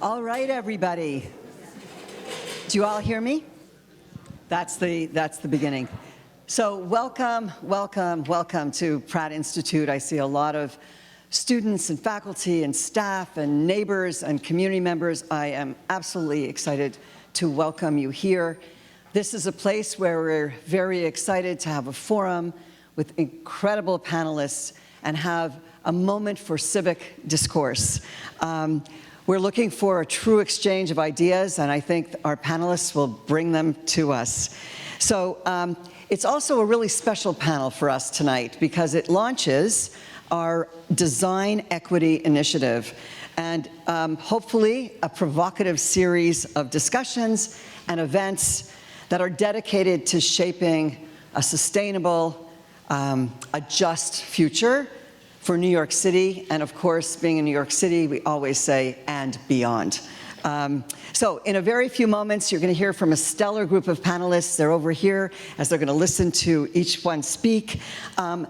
All right, everybody. Do you all hear me? That's the beginning. So welcome to Pratt Institute. I see a lot of students and faculty and staff and neighbors and community members. I am absolutely excited to welcome you here. This is a place where we're very excited to have a forum with incredible panelists and have a moment for civic discourse. We're looking for a true exchange of ideas, and I think our panelists will bring them to us. So it's also a really special panel for us tonight because it launches our Design Equity Initiative and hopefully a provocative series of discussions and events that are dedicated to shaping a sustainable, a just future for New York City, and of course, being in New York City, we always say, and beyond. So in a very few moments, you're going to hear from a stellar group of panelists. They're over here as they're going to listen to each one speak. And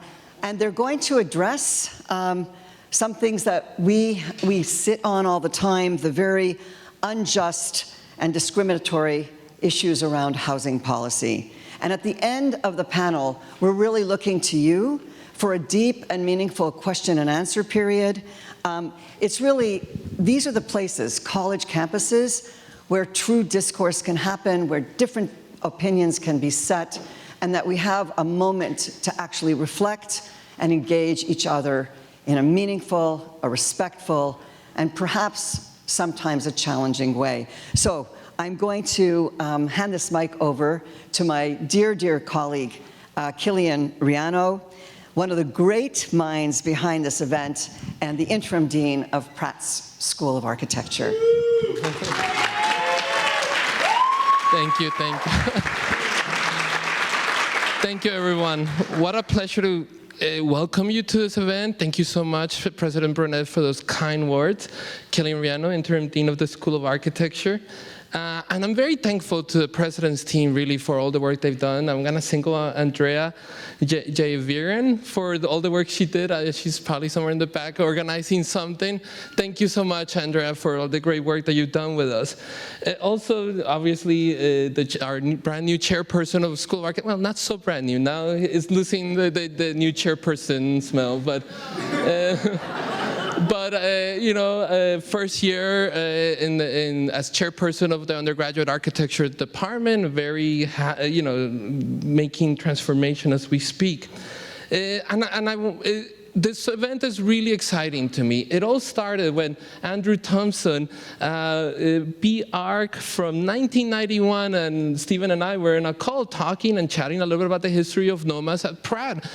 they're going to address some things that we sit on all the time, the very unjust and discriminatory issues around housing policy. And at the end of the panel, we're really looking to you for a deep and meaningful question and answer period. It's really, these are the places, college campuses, where true discourse can happen, where different opinions can be set, and that we have a moment to actually reflect and engage each other in a meaningful, a respectful, and perhaps sometimes a challenging way. So I'm going to hand this mic over to my dear, dear colleague, Killian Riano, one of the great minds behind this event and the interim dean of Pratt's School of Architecture. Thank you. Thank you, everyone. What a pleasure to welcome you to this event. Thank you so much, President Burnett, for those kind words. Killian Riano, interim dean of the School of Architecture. And I'm very thankful to the president's team, really, for all the work they've done. I'm going to single out Andrea Jayaviran for all the work she did. She's probably somewhere in the back organizing something. Thank you so much, Andrea, for all the great work that you've done with us. Also, obviously, our brand new chairperson of School of Architecture, well, not so brand new. Now it's losing the new chairperson smell, but... first year as chairperson of the Undergraduate Architecture Department, very, making transformation as we speak. This event is really exciting to me. It all started when Andrew Thompson, BArch from 1991, and Stephen and I were in a call talking and chatting a little bit about the history of nomads at Pratt.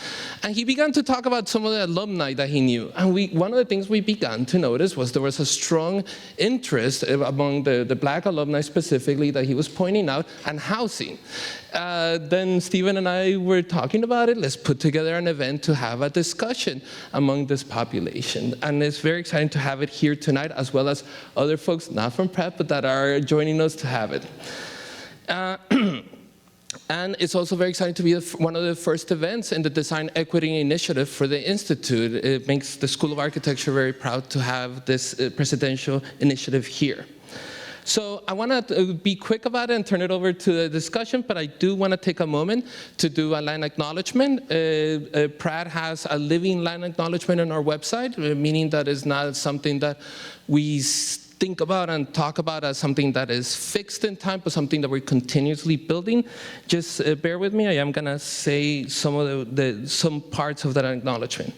And he began to talk about some of the alumni that he knew. And one of the things we began to notice was there was a strong interest among the Black alumni specifically that he was pointing out, and housing. Then Stephen and I were talking about it. Let's put together an event to have a discussion among this population. And it's very exciting to have it here tonight, as well as other folks, not from Pratt, but that are joining us to have it. And it's also very exciting to be one of the first events in the Design Equity Initiative for the Institute. It makes the School of Architecture very proud to have this presidential initiative here. So I want to be quick about it and turn it over to the discussion, but I do want to take a moment to do a land acknowledgement. Pratt has a living land acknowledgement on our website, meaning that it's not something that we think about and talk about as something that is fixed in time, but something that we're continuously building. Just bear with me. I am going to say some of some parts of that acknowledgement.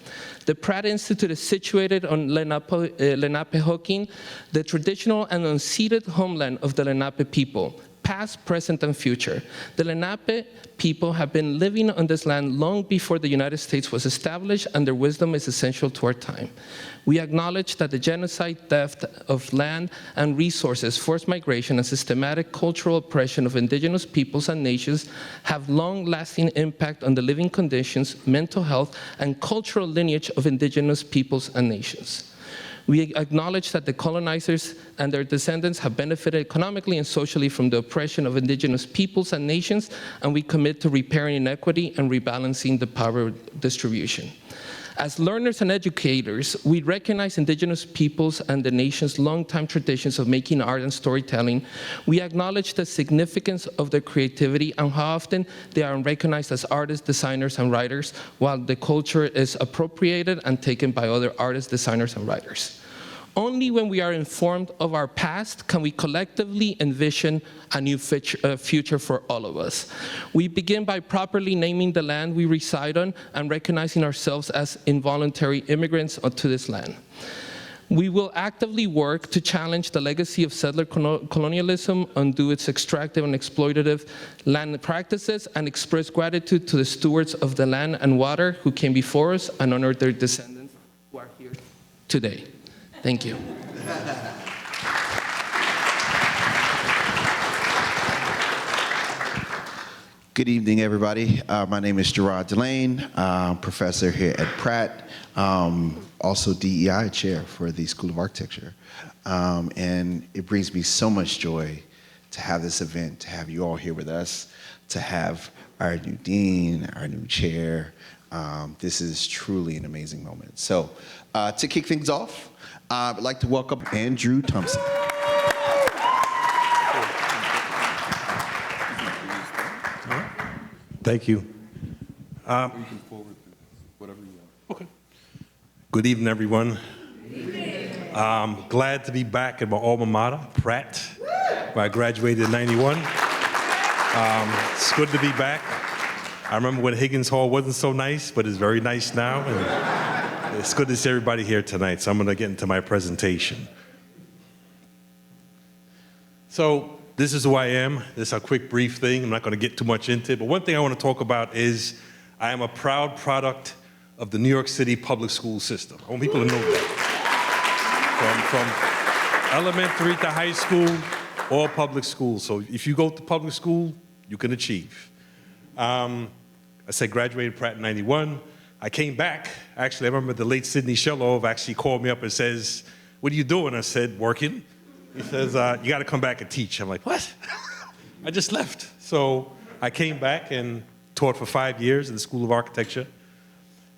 The Pratt Institute is situated on Lenapehoking, the traditional and unceded homeland of the Lenape people, past, present, and future. The Lenape people have been living on this land long before the United States was established, and their wisdom is essential to our time. We acknowledge that the genocide, theft of land and resources, forced migration, and systematic cultural oppression of indigenous peoples and nations have long-lasting impact on the living conditions, mental health, and cultural lineage of indigenous peoples and nations. We acknowledge that the colonizers and their descendants have benefited economically and socially from the oppression of indigenous peoples and nations, and we commit to repairing inequity and rebalancing the power distribution. As learners and educators, we recognize indigenous peoples and the nation's long-time traditions of making art and storytelling. We acknowledge the significance of their creativity and how often they are recognized as artists, designers, and writers, while the culture is appropriated and taken by other artists, designers, and writers. Only when we are informed of our past can we collectively envision a new future for all of us. We begin by properly naming the land we reside on and recognizing ourselves as involuntary immigrants onto this land. We will actively work to challenge the legacy of settler colonialism, undo its extractive and exploitative land practices, and express gratitude to the stewards of the land and water who came before us and honor their descendants who are here today. Thank you. Good evening, everybody. My name is Jerrod Delaine. I'm professor here at Pratt, also DEI chair for the School of Architecture. And it brings me so much joy to have this event, to have you all here with us, to have our new dean, our new chair. This is truly an amazing moment. So to kick things off, I'd like to welcome Andrew Thompson. Thank you. Okay. Good evening, everyone. Glad to be back at my alma mater, Pratt, where I graduated in '91. It's good to be back. I remember when Higgins Hall wasn't so nice, but it's very nice now. And it's good to see everybody here tonight, so I'm going to get into my presentation. So this is who I am. This is a quick, brief thing. I'm not going to get too much into it, but one thing I want to talk about is I am a proud product of the New York City public school system. I want people to know that. From elementary to high school, all public schools. So if you go to public school, you can achieve. I said graduated Pratt in '91. I came back. Actually, I remember the late Sidney Shelov actually called me up and says, "What are you doing?" I said, "Working." He says, "You got to come back and teach." I'm like, "What?" I just left. So I came back and taught for 5 years in the School of Architecture.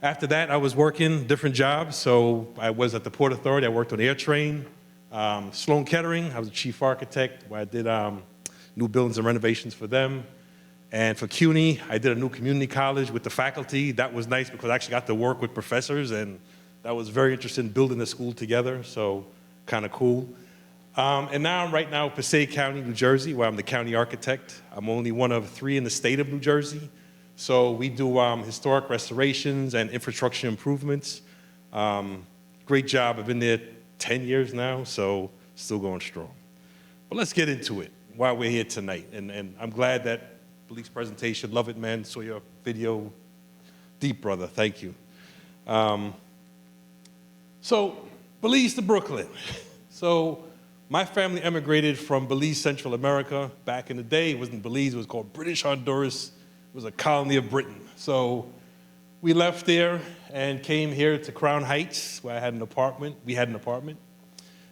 After that, I was working different jobs. So I was at the Port Authority. I worked on Air Train. Sloan Kettering, I was a chief architect where I did new buildings and renovations for them. And for CUNY, I did a new community college with the faculty. That was nice because I actually got to work with professors, and that was very interesting, building the school together, so kind of cool. And now I'm right now in Passaic County, New Jersey, where I'm the county architect. I'm only one of 3 in the state of New Jersey. So we do historic restorations and infrastructure improvements. Great job. I've been there 10 years now, so still going strong. But let's get into it while we're here tonight. And I'm glad that Malik's presentation, love it, man. Saw your video. Deep, brother. Thank you. So Belize to Brooklyn. So my family emigrated from Belize, Central America. Back in the day, it wasn't Belize. It was called British Honduras. It was a colony of Britain. So we left there and came here to Crown Heights, where I had an apartment. We had an apartment.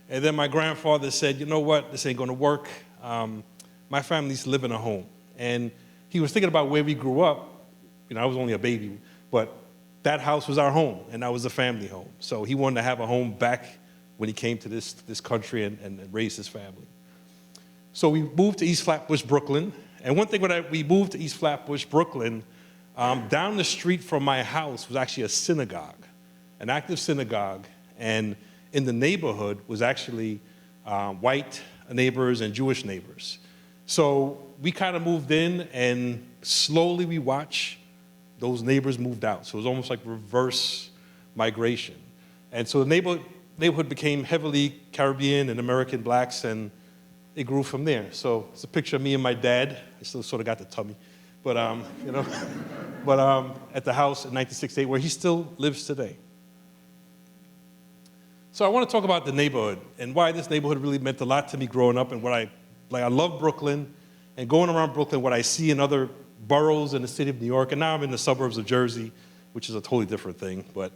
And then my grandfather said, "You know what? This ain't going to work. My family needs to live in a home." And he was thinking about where we grew up. You know, I was only a baby, but that house was our home, and that was a family home. So he wanted to have a home back when he came to this country and raised his family. So we moved to East Flatbush, Brooklyn. And one thing when we moved to East Flatbush, Brooklyn, down the street from my house was actually a synagogue, an active synagogue. And in the neighborhood was actually white neighbors and Jewish neighbors. So we kind of moved in, and slowly we watched those neighbors moved out. So it was almost like reverse migration. And so the neighborhood became heavily Caribbean and American blacks, and it grew from there. So it's a picture of me and my dad. I still sort of got the tummy, but you know, but at the house in 1968, where he still lives today. So I want to talk about the neighborhood and why this neighborhood really meant a lot to me growing up, and what I love Brooklyn, and going around Brooklyn, what I see in other boroughs in the city of New York, and now I'm in the suburbs of Jersey, which is a totally different thing, but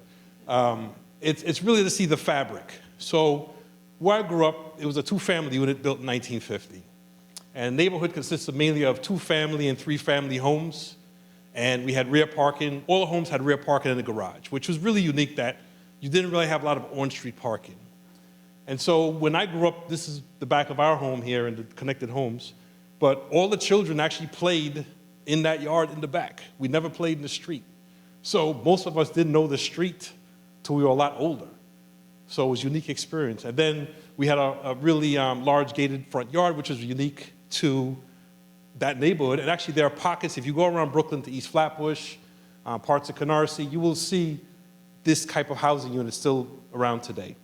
it's really to see the fabric. So where I grew up, it was a 2-family unit built in 1950. And the neighborhood consisted mainly of 2-family and 3-family homes. And we had rear parking. All the homes had rear parking in the garage, which was really unique that you didn't really have a lot of on-street parking. And so when I grew up, this is the back of our home here in the connected homes, but all the children actually played in that yard in the back. We never played in the street. So most of us didn't know the street till we were a lot older. So it was a unique experience. And then we had a really large gated front yard, which is unique to that neighborhood. And actually there are pockets, if you go around Brooklyn to East Flatbush, parts of Canarsie, you will see this type of housing unit still around today.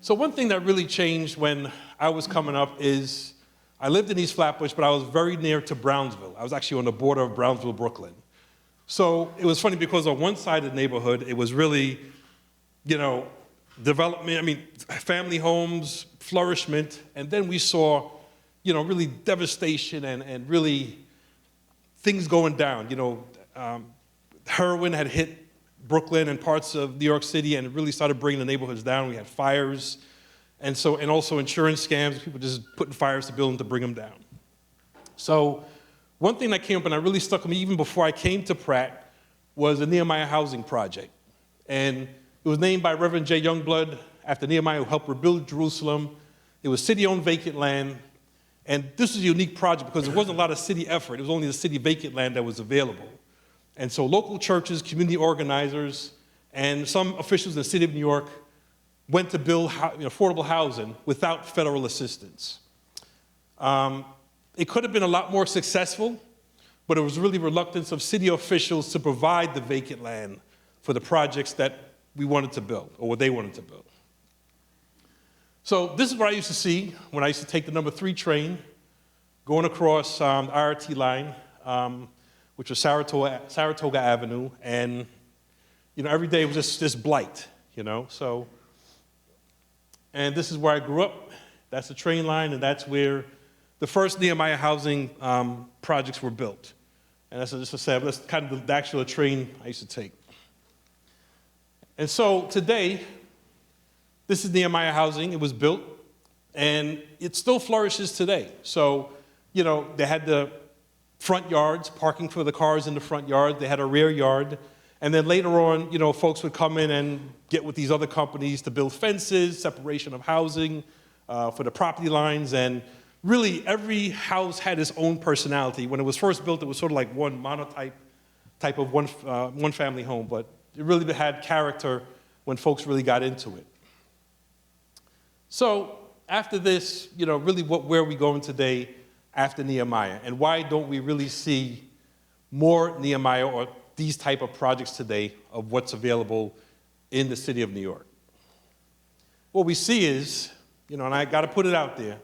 So one thing that really changed when I was coming up is I lived in East Flatbush, but I was very near to Brownsville. I was actually on the border of Brownsville, Brooklyn. So it was funny because on one side of the neighborhood, it was really, development, family homes, flourishment, and then we saw, really devastation and really things going down. Heroin had hit Brooklyn and parts of New York City and it really started bringing the neighborhoods down. We had fires, and also insurance scams, people just putting fires to buildings to bring them down. So one thing that came up and that really stuck with me even before I came to Pratt was the Nehemiah Housing Project. And it was named by Reverend J. Youngblood after Nehemiah, who helped rebuild Jerusalem. It was city-owned vacant land. And this was a unique project because there wasn't a lot of city effort. It was only the city vacant land that was available. And so local churches, community organizers, and some officials in the city of New York went to build affordable housing without federal assistance. It could have been a lot more successful, but it was really reluctance of city officials to provide the vacant land for the projects that we wanted to build, or what they wanted to build. So this is what I used to see when I used to take the number 3 train, going across the IRT line, which was Saratoga Avenue, and every day was just this blight, So, and this is where I grew up. That's the train line, and that's where the first Nehemiah housing projects were built. And that's kind of the actual train I used to take. And so today, this is Nehemiah housing. It was built, and it still flourishes today. So, they had the front yards, parking for the cars in the front yard. They had a rear yard. And then later on, folks would come in and get with these other companies to build fences, separation of housing for the property lines. And really, every house had its own personality. When it was first built, it was sort of like one monotype type of one family home. But it really had character when folks really got into it. So after this, really where are we going today after Nehemiah? And why don't we really see more Nehemiah or these type of projects today of what's available in the city of New York? What we see is, and I got to put it out there,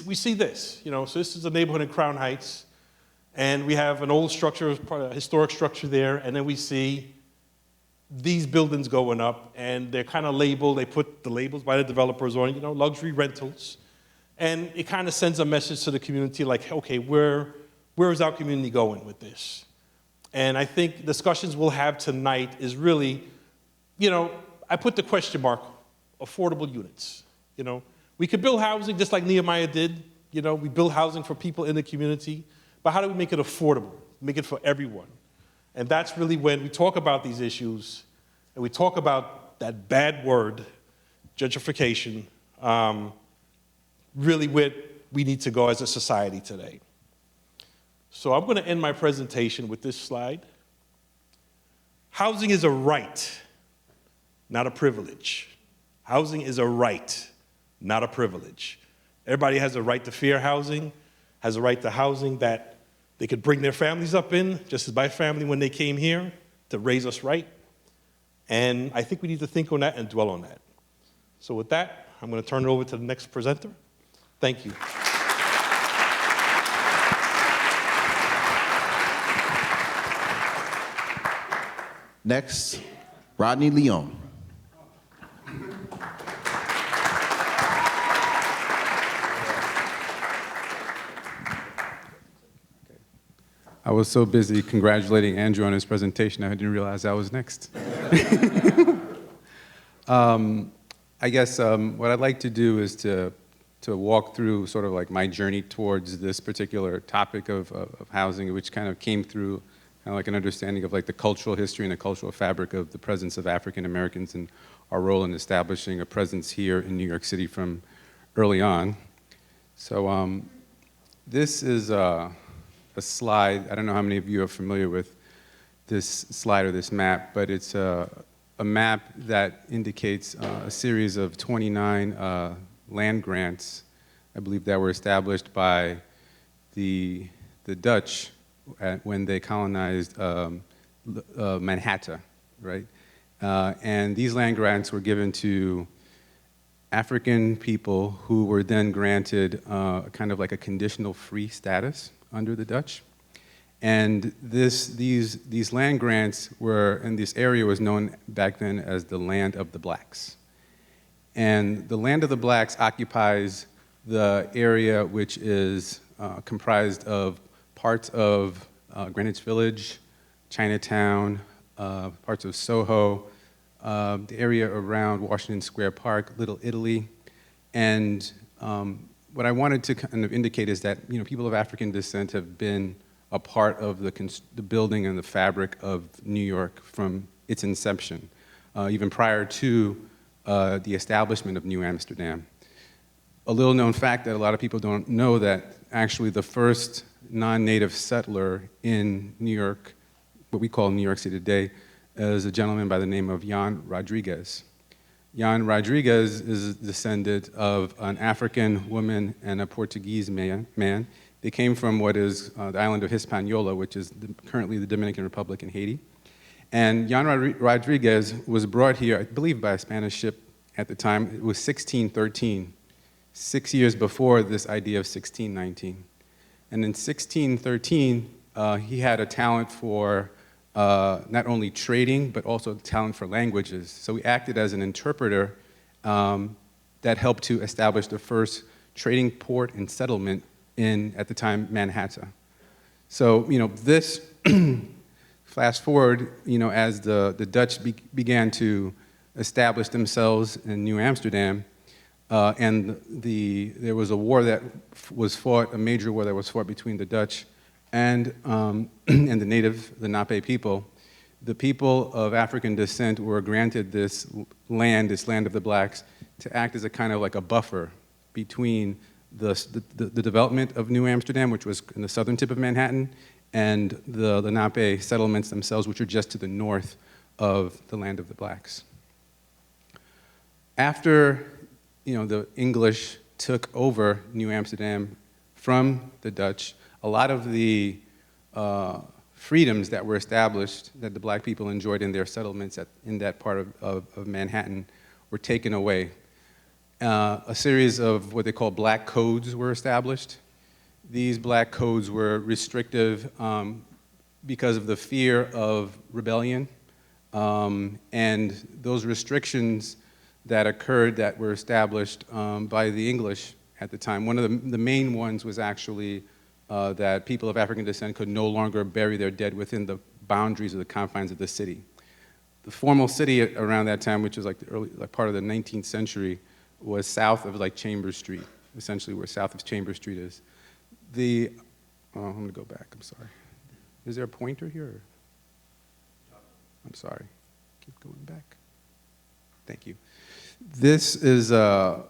we see this, so this is a neighborhood in Crown Heights, and we have an old structure, a historic structure there, and then we see these buildings going up, and they're kind of labeled, they put the labels by the developers on, luxury rentals, and it kind of sends a message to the community like, okay, where is our community going with this? And I think discussions we'll have tonight is really, I put the question mark, affordable units, We could build housing just like Nehemiah did, we build housing for people in the community, but how do we make it affordable, make it for everyone? And that's really when we talk about these issues and we talk about that bad word, gentrification, really where we need to go as a society today. So I'm going to end my presentation with this slide. Housing is a right, not a privilege. Housing is a right, not a privilege. Everybody has a right to fair housing, has a right to housing that they could bring their families up in, just as my family when they came here, to raise us right. And I think we need to think on that and dwell on that. So with that, I'm going to turn it over to the next presenter. Thank you. Next, Rodney Leon. I was so busy congratulating Andrew on his presentation, I didn't realize I was next. I guess what I'd like to do is to to walk through sort of like my journey towards this particular topic of housing, which kind of came through kind of like an understanding of like the cultural history and the cultural fabric of the presence of African Americans and our role in establishing a presence here in New York City from early on. So this is a slide. I don't know how many of you are familiar with this slide or this map, but it's a map that indicates a series of 29 land grants, I believe, that were established by the Dutch when they colonized Manhattan, right? And these land grants were given to African people who were then granted kind of like a conditional free status under the Dutch. And these land grants were, and this area was known back then as the land of the blacks. And the land of the blacks occupies the area which is comprised of parts of Greenwich Village, Chinatown, parts of Soho, the area around Washington Square Park, Little Italy. And what I wanted to kind of indicate is that, you know, people of African descent have been a part of the building and the fabric of New York from its inception, even prior to the establishment of New Amsterdam. A little known fact that a lot of people don't know, that actually the first non-native settler in New York, what we call New York City today, is a gentleman by the name of Jan Rodriguez. Jan Rodriguez is a descendant of an African woman and a Portuguese man. They came from what is the island of Hispaniola, which is currently the Dominican Republic in Haiti. And Jan Rodriguez was brought here, I believe, by a Spanish ship at the time. It was 1613, 6 years before this idea of 1619. And in 1613, he had a talent for not only trading, but also talent for languages. So he acted as an interpreter that helped to establish the first trading port and settlement in, at the time, Manhattan. So, you know, this, fast forward, you know, as the Dutch began to establish themselves in New Amsterdam, and there was a war that was fought, a major war that was fought between the Dutch and the native, the Nape people. The people of African descent were granted this land of the blacks, to act as a kind of like a buffer between the development of New Amsterdam, which was in the southern tip of Manhattan, and the Nape settlements themselves, which are just to the north of the land of the blacks. After, you know, the English took over New Amsterdam from the Dutch, a lot of the freedoms that were established that the black people enjoyed in their settlements in that part of Manhattan were taken away. A series of what they call black codes were established. These black codes were restrictive because of the fear of rebellion, and those restrictions that occurred that were established by the English at the time. One of the main ones was actually that people of African descent could no longer bury their dead within the boundaries of the confines of the city. The formal city around that time, which was like the early, like part of the 19th century, was south of like Chambers Street, essentially where south of Chambers Street is. I'm gonna go back, I'm sorry. Is there a pointer here? Or? I'm sorry, keep going back. Thank you. This is a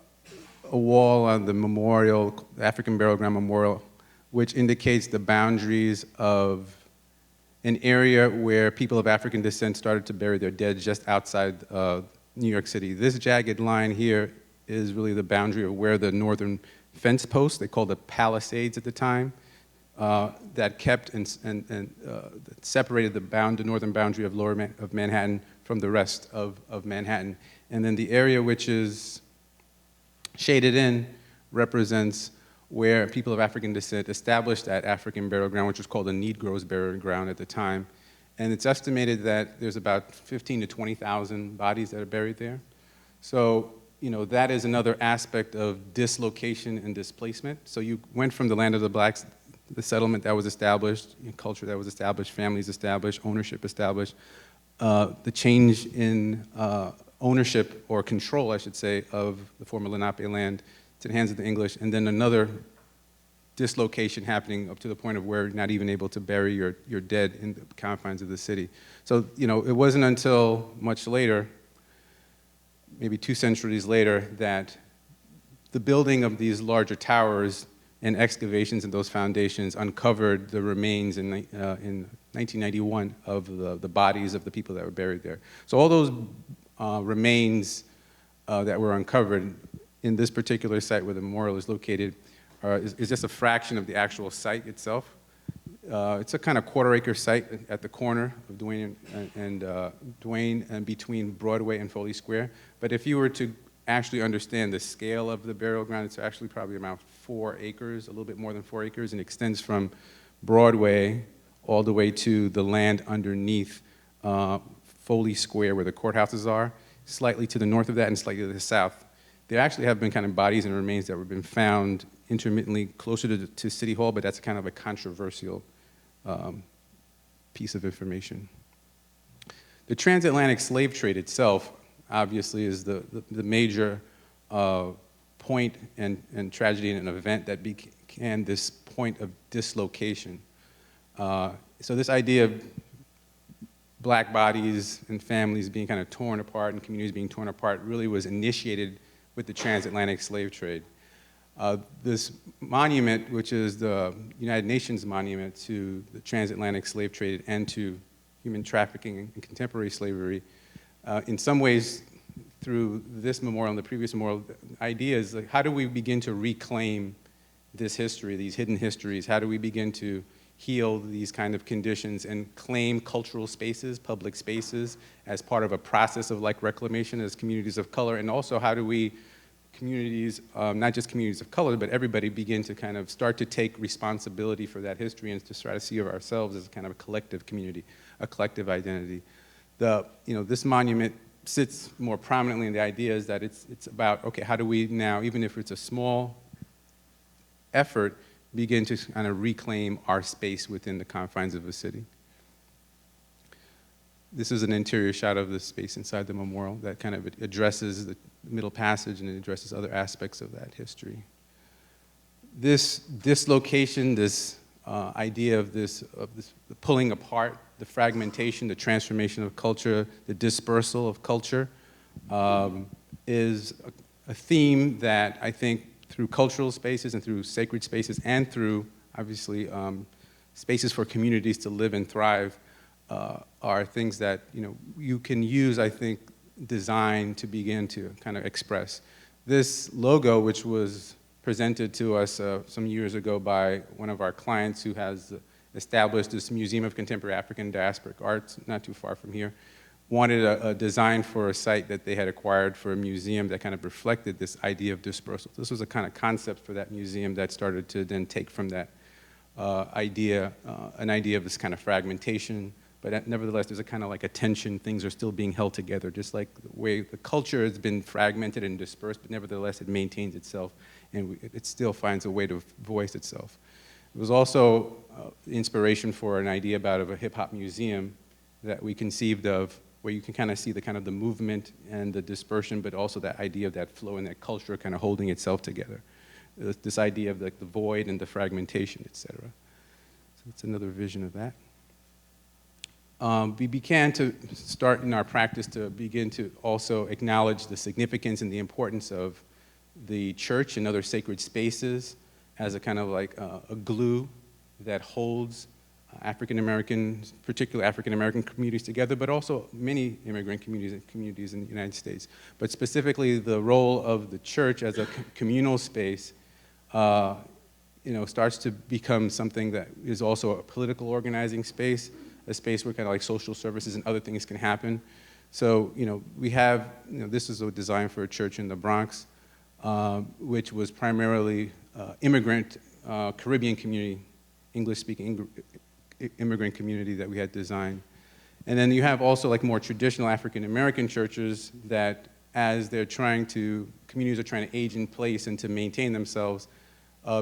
wall on the memorial, African Burial Ground Memorial, which indicates the boundaries of an area where people of African descent started to bury their dead just outside New York City. This jagged line here is really the boundary of where the northern fence posts, they called it palisades at the time, that kept and that separated the northern boundary of of Manhattan from the rest of Manhattan. And then the area which is shaded in represents where people of African descent established that African burial ground, which was called the Negroes' burial ground at the time. And it's estimated that there's about 15 to 20,000 bodies that are buried there. So, you know, that is another aspect of dislocation and displacement. So you went from the land of the blacks, the settlement that was established, culture that was established, families established, ownership established, the change in ownership or control, I should say, of the former Lenape land to the hands of the English, and then another dislocation happening up to the point of where you're not even able to bury your dead in the confines of the city. So, you know, it wasn't until much later, maybe 2 centuries later, that the building of these larger towers and excavations in those foundations uncovered the remains in 1991 of the bodies of the people that were buried there. So all those remains that were uncovered in this particular site where the memorial is located is just a fraction of the actual site itself. It's a kind of quarter-acre site at the corner of Duane and between Broadway and Foley Square. But if you were to actually understand the scale of the burial ground, it's actually probably around 4 acres, a little bit more than 4 acres, and extends from Broadway all the way to the land underneath Foley Square where the courthouses are, slightly to the north of that and slightly to the south. There actually have been kind of bodies and remains that have been found intermittently closer to City Hall, but that's kind of a controversial piece of information. The transatlantic slave trade itself obviously is the major point and tragedy and an event that began this point of dislocation. So this idea of black bodies and families being kind of torn apart and communities being torn apart really was initiated with the transatlantic slave trade. This monument, which is the United Nations monument to the transatlantic slave trade and to human trafficking and contemporary slavery, in some ways, through this memorial and the previous memorial, the idea is like, how do we begin to reclaim this history, these hidden histories? How do we begin to heal these kind of conditions and claim cultural spaces, public spaces, as part of a process of like reclamation as communities of color? And also, how do we communities, not just communities of color, but everybody begin to kind of start to take responsibility for that history and to try to see of ourselves as kind of a collective community, a collective identity. This monument sits more prominently in the idea is that it's about, okay, how do we now, even if it's a small effort, begin to kind of reclaim our space within the confines of a city. This is an interior shot of the space inside the memorial that kind of addresses the middle passage and it addresses other aspects of that history. This dislocation, this idea of the pulling apart, the fragmentation, the transformation of culture, the dispersal of culture, is a theme that I think through cultural spaces and through sacred spaces and through, obviously, spaces for communities to live and thrive are things that you can use, I think, design to begin to kind of express. This logo, which was presented to us some years ago by one of our clients who has established this Museum of Contemporary African Diasporic Arts, not too far from here, wanted a design for a site that they had acquired for a museum that kind of reflected this idea of dispersal. This was a kind of concept for that museum that started to then take from that idea, an idea of this kind of fragmentation, but nevertheless, there's a kind of like a tension. Things are still being held together, just like the way the culture has been fragmented and dispersed, but nevertheless, it maintains itself, and it still finds a way to voice itself. It was also inspiration for an idea about a hip-hop museum that we conceived of, where you can kind of see the movement and the dispersion, but also that idea of that flow and that culture kind of holding itself together. This idea of like the void and the fragmentation, et cetera. So it's another vision of that. We began to start in our practice to begin to also acknowledge the significance and the importance of the church and other sacred spaces as a kind of like a glue that holds African American, particularly African American communities together, but also many immigrant communities in the United States. But specifically, the role of the church as a communal space, starts to become something that is also a political organizing space, a space where kind of like social services and other things can happen. So, we have, this is a design for a church in the Bronx, which was primarily immigrant Caribbean community, English-speaking immigrant community that we had designed. And then you have also like more traditional African-American churches that as communities are trying to age in place and to maintain themselves,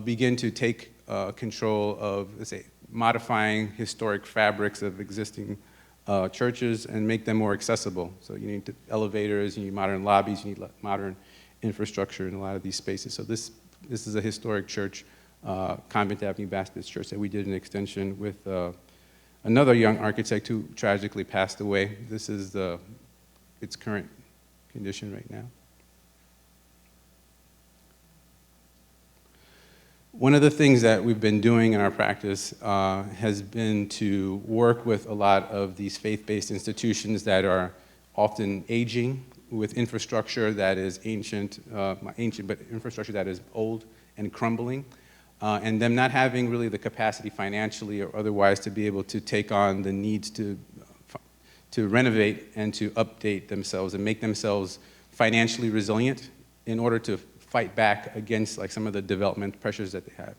begin to take control of, let's say, modifying historic fabrics of existing churches and make them more accessible. So you need elevators, you need modern lobbies, you need modern infrastructure in a lot of these spaces. So this is a historic church, Convent Avenue Baptist Church, that we did an extension with another young architect who tragically passed away. This is its current condition right now. One of the things that we've been doing in our practice has been to work with a lot of these faith-based institutions that are often aging, with infrastructure that is ancient, not ancient, but infrastructure that is old and crumbling, and them not having really the capacity financially or otherwise to be able to take on the needs to renovate and to update themselves and make themselves financially resilient in order to fight back against like some of the development pressures that they have.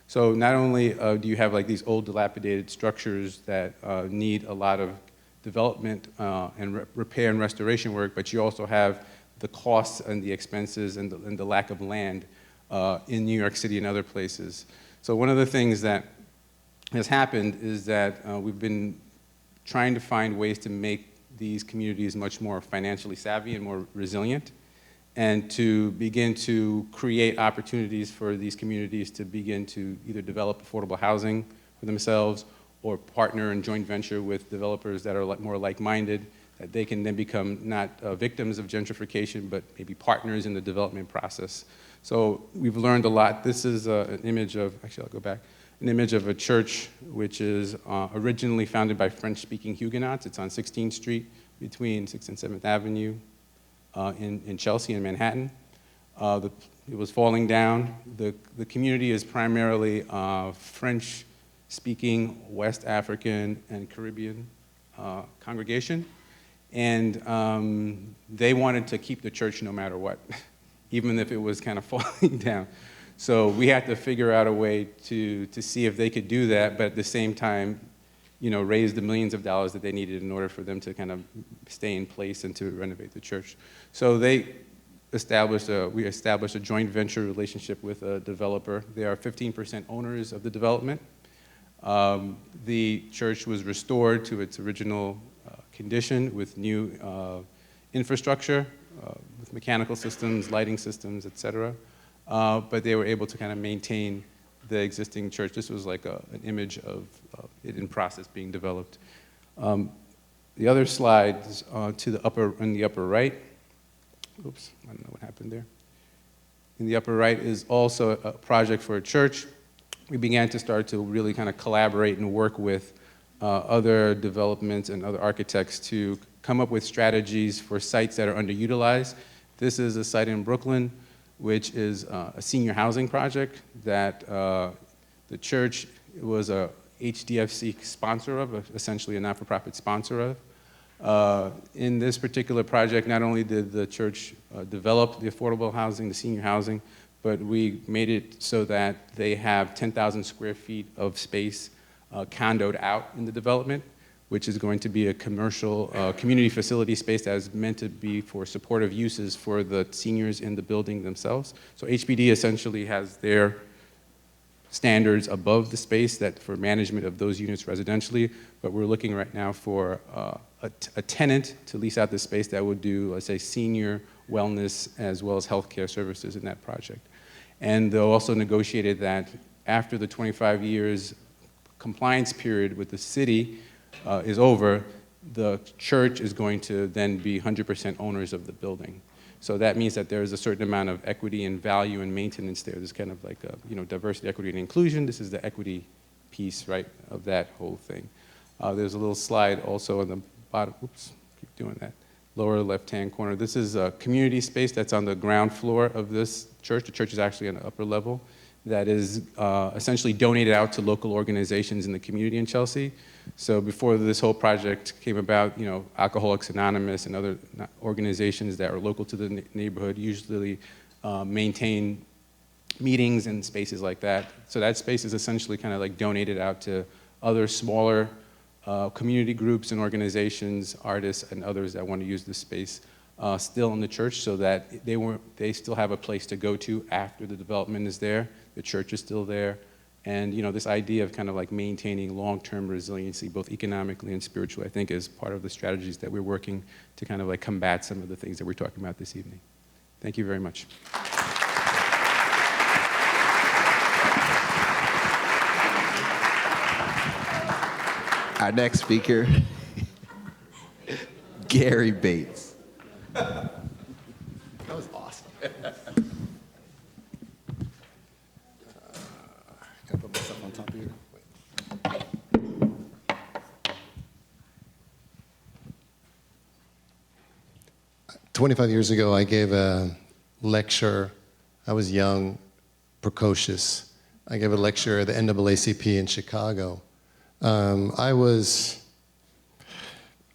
So not only do you have like these old dilapidated structures that need a lot of development and repair and restoration work, but you also have the costs and the expenses and the lack of land in New York City and other places. So one of the things that has happened is that we've been trying to find ways to make these communities much more financially savvy and more resilient, and to begin to create opportunities for these communities to begin to either develop affordable housing for themselves or partner and joint venture with developers that are more like-minded, that they can then become not victims of gentrification, but maybe partners in the development process. So we've learned a lot. This is an image of, actually I'll go back, an image of a church which is originally founded by French-speaking Huguenots. It's on 16th Street between 6th and 7th Avenue in Chelsea and Manhattan. It was falling down. The community is primarily French-speaking, West African, and Caribbean congregation. And they wanted to keep the church no matter what, even if it was kind of falling down. So we had to figure out a way to see if they could do that, but at the same time, raise the millions of dollars that they needed in order for them to kind of stay in place and to renovate the church. So we established a joint venture relationship with a developer. They are 15% owners of the development. The church was restored to its original condition with new infrastructure, with mechanical systems, lighting systems, et cetera. But they were able to kind of maintain the existing church. This was like an image of it in process being developed. The other slides in the upper right. Oops, I don't know what happened there. In the upper right is also a project for a church. We began to start to really kind of collaborate and work with other developments and other architects to come up with strategies for sites that are underutilized. This is a site in Brooklyn, which is a senior housing project that the church was a HDFC sponsor of, essentially a not-for-profit sponsor of. In this particular project, not only did the church develop the affordable housing, the senior housing, but we made it so that they have 10,000 square feet of space condoed out in the development, which is going to be a commercial community facility space that is meant to be for supportive uses for the seniors in the building themselves. So HPD essentially has their standards above the space that for management of those units residentially, but we're looking right now for a tenant to lease out the space that would do, let's say, senior wellness as well as healthcare services in that project. And they also negotiated that after the 25 years compliance period with the city is over, the church is going to then be 100% owners of the building. So that means that there is a certain amount of equity and value and maintenance there. There's kind of like diversity, equity, and inclusion. This is the equity piece, right, of that whole thing. There's a little slide also on the bottom. Oops, keep doing that. Lower left-hand corner. This is a community space that's on the ground floor of this church. The church is actually on the upper level. That is essentially donated out to local organizations in the community in Chelsea. So before this whole project came about, Alcoholics Anonymous and other organizations that are local to the neighborhood usually maintain meetings and spaces like that. So that space is essentially kind of like donated out to other smaller community groups and organizations, artists, and others that want to use this space still in the church, so that they still have a place to go to after the development is there. The church is still there. And this idea of kind of like maintaining long-term resiliency, both economically and spiritually, I think is part of the strategies that we're working to kind of like combat some of the things that we're talking about this evening. Thank you very much. Our next speaker, Gary Bates. That was awesome. Can I put myself on top of you? Wait. 25 years ago, I gave a lecture. I was young, precocious. I gave a lecture at the NAACP in Chicago. I was,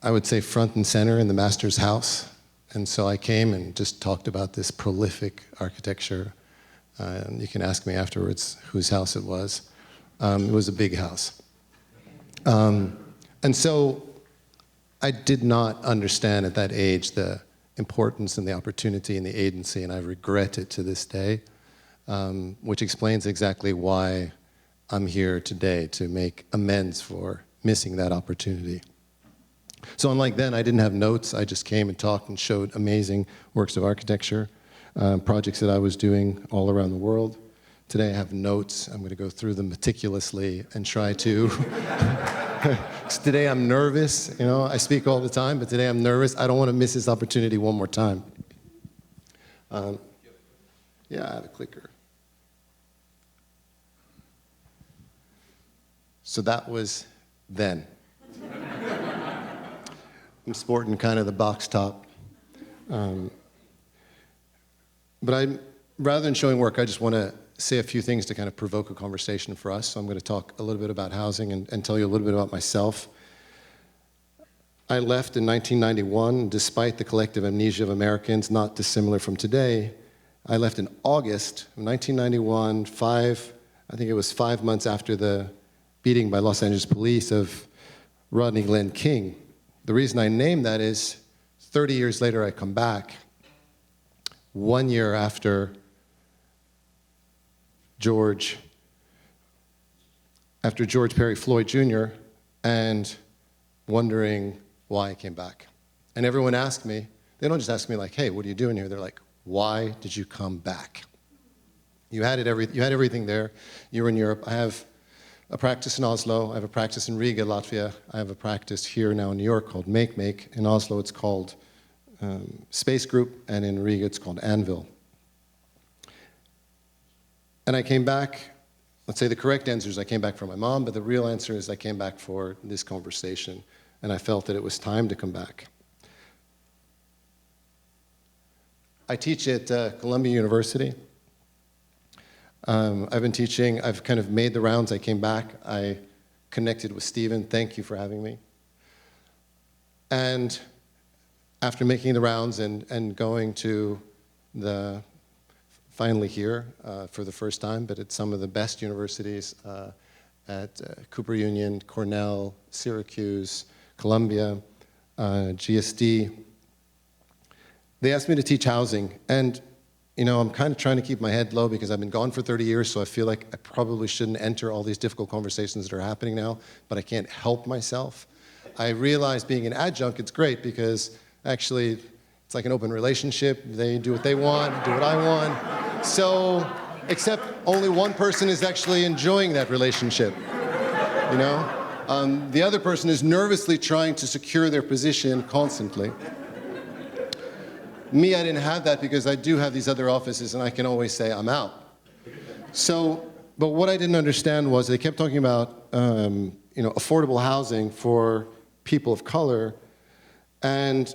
I would say, front and center in the master's house. And so I came and just talked about this prolific architecture. You can ask me afterwards whose house it was. It was a big house. And so I did not understand at that age the importance and the opportunity and the agency, and I regret it to this day, which explains exactly why I'm here today, to make amends for missing that opportunity. So unlike then, I didn't have notes. I just came and talked and showed amazing works of architecture, projects that I was doing all around the world. Today I have notes. I'm going to go through them meticulously and try to... Today I'm nervous. You know, I speak all the time, but today I'm nervous. I don't want to miss this opportunity one more time. Yeah, I have a clicker. So that was then. I'm sporting kind of the box top. But rather than showing work, I just want to say a few things to kind of provoke a conversation for us. So I'm going to talk a little bit about housing and tell you a little bit about myself. I left in 1991, despite the collective amnesia of Americans, not dissimilar from today. I left in August of 1991, I think it was 5 months after the beating by Los Angeles police of Rodney Glenn King. The reason I name that is 30 years later I come back, 1 year after George Perry Floyd Jr., and wondering why I came back. And everyone asked me, they don't just ask me like, hey, what are you doing here? They're like, why did you come back? You had everything there. You were in Europe. I have a practice in Oslo. I have a practice in Riga, Latvia. I have a practice here now in New York called Make. In Oslo, it's called Space Group, and in Riga, it's called Anvil. And I came back, let's say the correct answer is I came back for my mom, but the real answer is I came back for this conversation, and I felt that it was time to come back. I teach at Columbia University. I've been teaching, I've kind of made the rounds. I came back, I connected with Stephen. Thank you for having me. And after making the rounds and going to finally here for the first time, but at some of the best universities at Cooper Union, Cornell, Syracuse, Columbia, GSD. They asked me to teach housing, and you know, I'm kind of trying to keep my head low because I've been gone for 30 years, so I feel like I probably shouldn't enter all these difficult conversations that are happening now, but I can't help myself. I realize being an adjunct, it's great because actually it's like an open relationship. They do what they want, I do what I want. So, except only one person is actually enjoying that relationship, you know? The other person is nervously trying to secure their position constantly. Me, I didn't have that because I do have these other offices and I can always say I'm out. So, but what I didn't understand was they kept talking about, you know, affordable housing for people of color. And,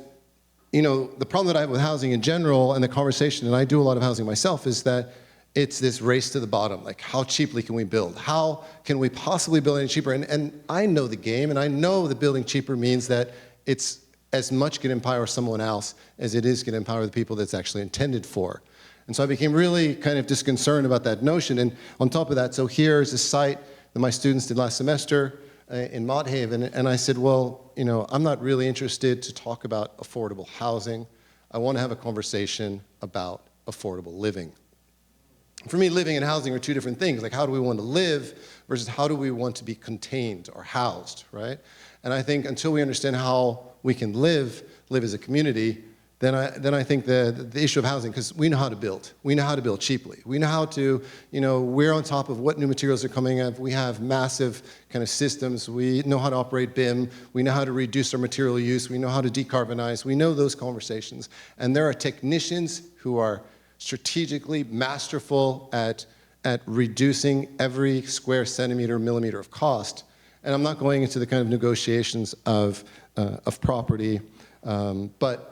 you know, the problem that I have with housing in general and the conversation, and I do a lot of housing myself, is that it's this race to the bottom. Like, how cheaply can we build? How can we possibly build any cheaper? And I know the game, and I know that building cheaper means that it's as much going to empower someone else as it is going to empower the people that's actually intended for. And so I became really kind of disconcerted about that notion. And on top of that, so here's a site that my students did last semester in Mott Haven. And I said, well, you know, I'm not really interested to talk about affordable housing. I want to have a conversation about affordable living. For me, living and housing are two different things. Like, how do we want to live versus how do we want to be contained or housed, right? And I think until we understand how we can live as a community, then I think the issue of housing, because we know how to build. We know how to build cheaply. We know how to, we're on top of what new materials are coming up. We have massive kind of systems. We know how to operate BIM. We know how to reduce our material use. We know how to decarbonize. We know those conversations. And there are technicians who are strategically masterful at reducing every square centimeter, millimeter of cost. And I'm not going into the kind of negotiations of property, but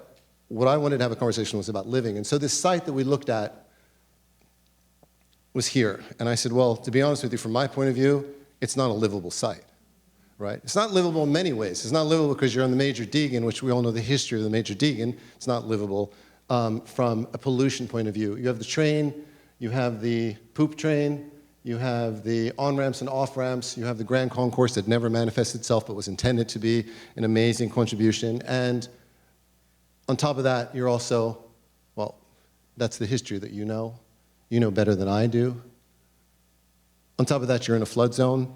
what I wanted to have a conversation was about living. And so this site that we looked at was here. And I said, well, to be honest with you, from my point of view, it's not a livable site, right? It's not livable in many ways. It's not livable because you're on the Major Deegan, which we all know the history of the Major Deegan. It's not livable from a pollution point of view. You have the train, you have the poop train, you have the on-ramps and off-ramps, you have the Grand Concourse that never manifested itself but was intended to be an amazing contribution. And on top of that, you're also, well, that's the history that you know. You know better than I do. On top of that, you're in a flood zone.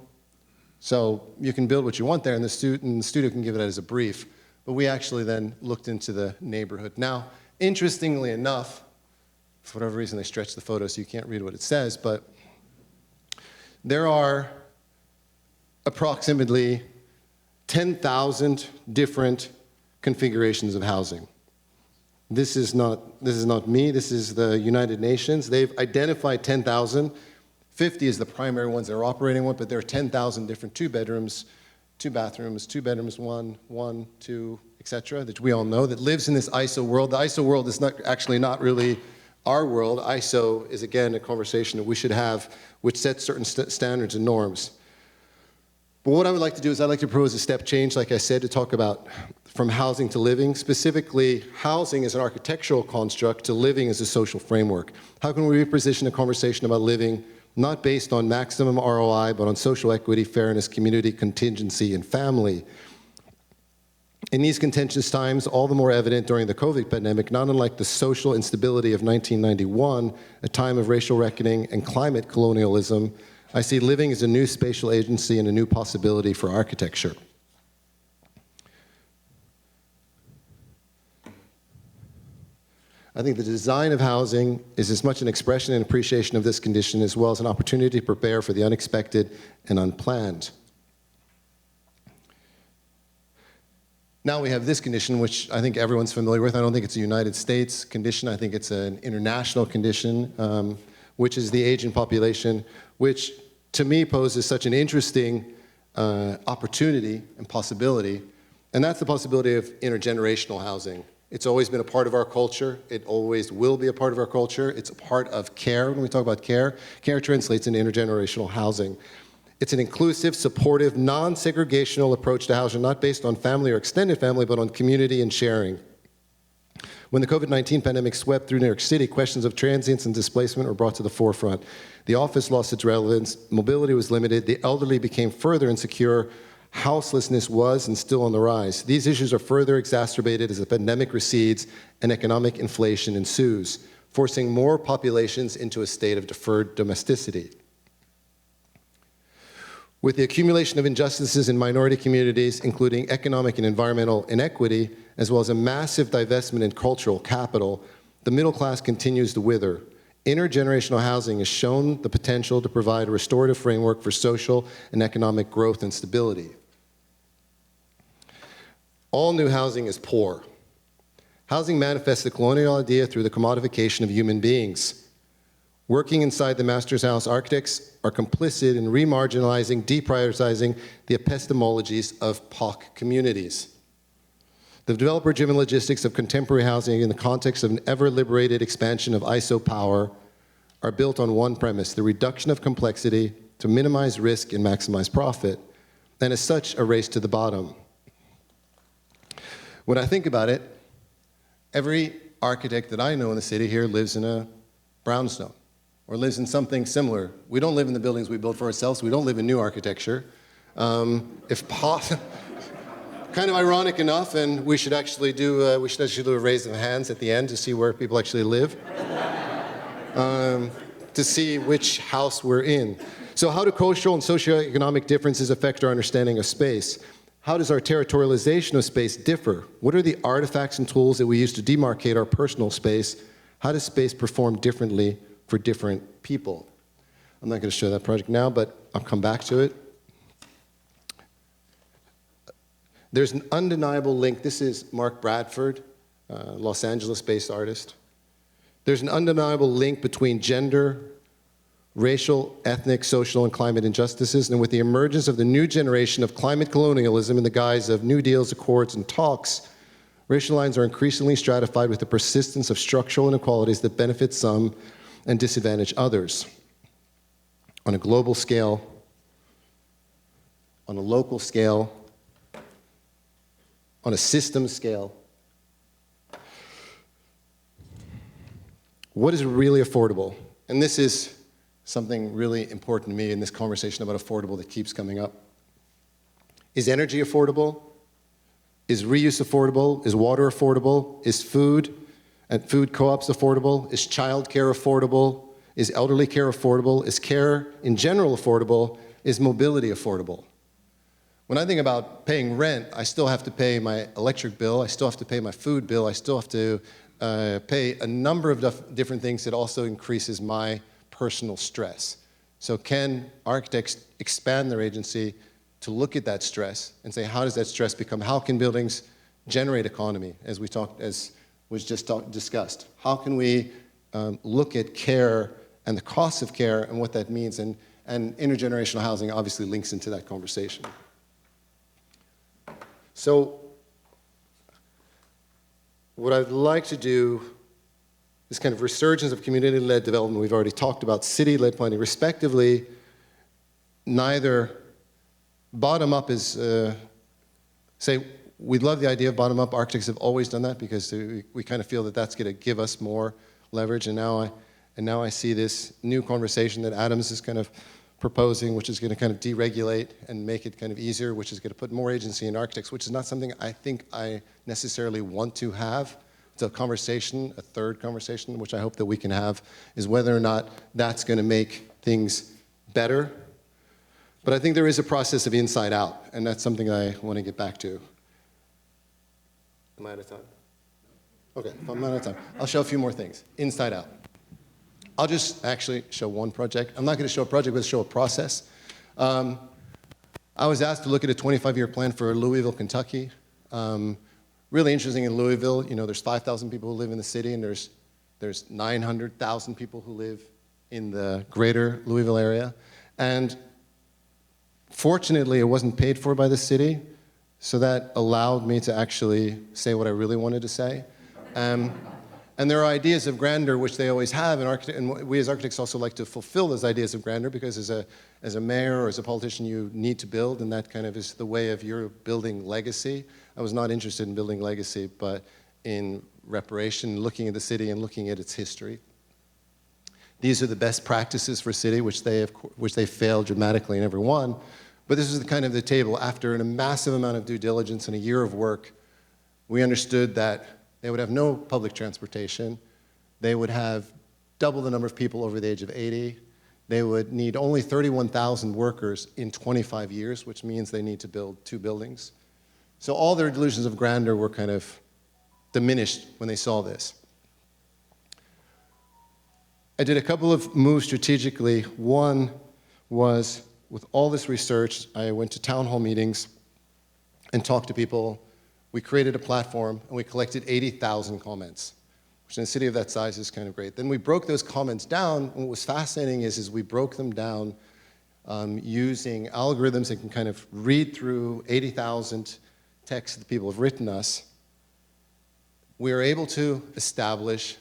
So you can build what you want there, and the studio can give it as a brief. But we actually then looked into the neighborhood. Now, interestingly enough, for whatever reason, they stretched the photo so you can't read what it says, but there are approximately 10,000 different configurations of housing. This is not me, this is the United Nations. They've identified 10,000. 50 is the primary ones they're operating with, but there are 10,000 different 2 bedrooms, 2 bathrooms, 2 bedrooms, 1, 2, etc., that we all know, that lives in this ISO world. The ISO world is actually not really our world. ISO is, again, a conversation that we should have, which sets certain standards and norms. But what I would like to do is I'd like to propose a step change, like I said, to talk about from housing to living. Specifically, housing as an architectural construct to living as a social framework. How can we reposition a conversation about living not based on maximum ROI, but on social equity, fairness, community, contingency, and family? In these contentious times, all the more evident during the COVID pandemic, not unlike the social instability of 1991, a time of racial reckoning and climate colonialism, I see living as a new spatial agency and a new possibility for architecture. I think the design of housing is as much an expression and appreciation of this condition as well as an opportunity to prepare for the unexpected and unplanned. Now we have this condition, which I think everyone's familiar with. I don't think it's a United States condition. I think it's an international condition, which is the aging population, which to me poses such an interesting opportunity and possibility. And that's the possibility of intergenerational housing. It's always been a part of our culture. It always will be a part of our culture. It's a part of care. When we talk about care, care translates into intergenerational housing. It's an inclusive, supportive, non-segregational approach to housing, not based on family or extended family, but on community and sharing. When the COVID-19 pandemic swept through New York City, questions of transience and displacement were brought to the forefront. The office lost its relevance, mobility was limited, the elderly became further insecure, houselessness was and still on the rise. These issues are further exacerbated as the pandemic recedes and economic inflation ensues, forcing more populations into a state of deferred domesticity. With the accumulation of injustices in minority communities, including economic and environmental inequity, as well as a massive divestment in cultural capital, the middle class continues to wither. Intergenerational housing has shown the potential to provide a restorative framework for social and economic growth and stability. All new housing is poor. Housing manifests the colonial idea through the commodification of human beings. Working inside the master's house, architects are complicit in remarginalizing, deprioritizing the epistemologies of POC communities. The developer-driven logistics of contemporary housing in the context of an ever-liberated expansion of ISO power are built on one premise, the reduction of complexity to minimize risk and maximize profit, and as such, a race to the bottom. When I think about it, every architect that I know in the city here lives in a brownstone or lives in something similar. We don't live in the buildings we build for ourselves. We don't live in new architecture. If possible, kind of ironic enough, and we should actually do a raise of hands at the end to see where people actually live, to see which house we're in. So how do cultural and socioeconomic differences affect our understanding of space? How does our territorialization of space differ? What are the artifacts and tools that we use to demarcate our personal space? How does space perform differently for different people? I'm not going to show that project now, but I'll come back to it. There's an undeniable link. This is Mark Bradford, Los Angeles-based artist. There's an undeniable link between gender, racial, ethnic, social, and climate injustices, and with the emergence of the new generation of climate colonialism in the guise of New Deals, accords, and talks, racial lines are increasingly stratified with the persistence of structural inequalities that benefit some and disadvantage others. On a global scale, on a local scale, on a system scale. What is really affordable? And this is something really important to me in this conversation about affordable that keeps coming up. Is energy affordable? Is reuse affordable? Is water affordable? Is food and food co-ops affordable? Is childcare affordable? Is elderly care affordable? Is care in general affordable? Is mobility affordable? When I think about paying rent, I still have to pay my electric bill, I still have to pay my food bill, I still have to pay a number of different things that also increases my personal stress. So can architects expand their agency to look at that stress and say, how does that stress become, how can buildings generate economy, as was just discussed? How can we look at care and the costs of care and what that means, and intergenerational housing obviously links into that conversation. So what I'd like to do is kind of resurgence of community-led development. We've already talked about city-led planning, respectively. Neither bottom-up is, say, we love the idea of bottom-up. Architects have always done that because we kind of feel that that's going to give us more leverage. And now I see this new conversation that Adams is kind of proposing, which is going to kind of deregulate and make it kind of easier, which is going to put more agency in architects, which is not something I think I necessarily want to have. It's a conversation, a third conversation, which I hope that we can have, is whether or not that's going to make things better. But I think there is a process of inside out, and that's something I want to get back to. Am I out of time? Okay, if I'm out of time, I'll show a few more things. Inside out. I'll just actually show one project. I'm not going to show a project, but show a process. I was asked to look at a 25-year plan for Louisville, Kentucky. Really interesting in Louisville, you know, there's 5,000 people who live in the city, and there's 900,000 people who live in the greater Louisville area. And fortunately, it wasn't paid for by the city, so that allowed me to actually say what I really wanted to say. And there are ideas of grandeur, which they always have, and we as architects also like to fulfill those ideas of grandeur, because as a mayor or as a politician, you need to build, and that kind of is the way of your building legacy. I was not interested in building legacy, but in reparation, looking at the city and looking at its history. These are the best practices for city, which they failed dramatically in every one. But this is the kind of the table. After a massive amount of due diligence and a year of work, we understood that they would have no public transportation. They would have double the number of people over the age of 80. They would need only 31,000 workers in 25 years, which means they need to build 2 buildings. So all their delusions of grandeur were kind of diminished when they saw this. I did a couple of moves strategically. One was, with all this research, I went to town hall meetings and talked to people. We created a platform, and we collected 80,000 comments, which in a city of that size is kind of great. Then we broke those comments down, and what was fascinating is we broke them down using algorithms that can kind of read through 80,000 texts that people have written us. We were able to establish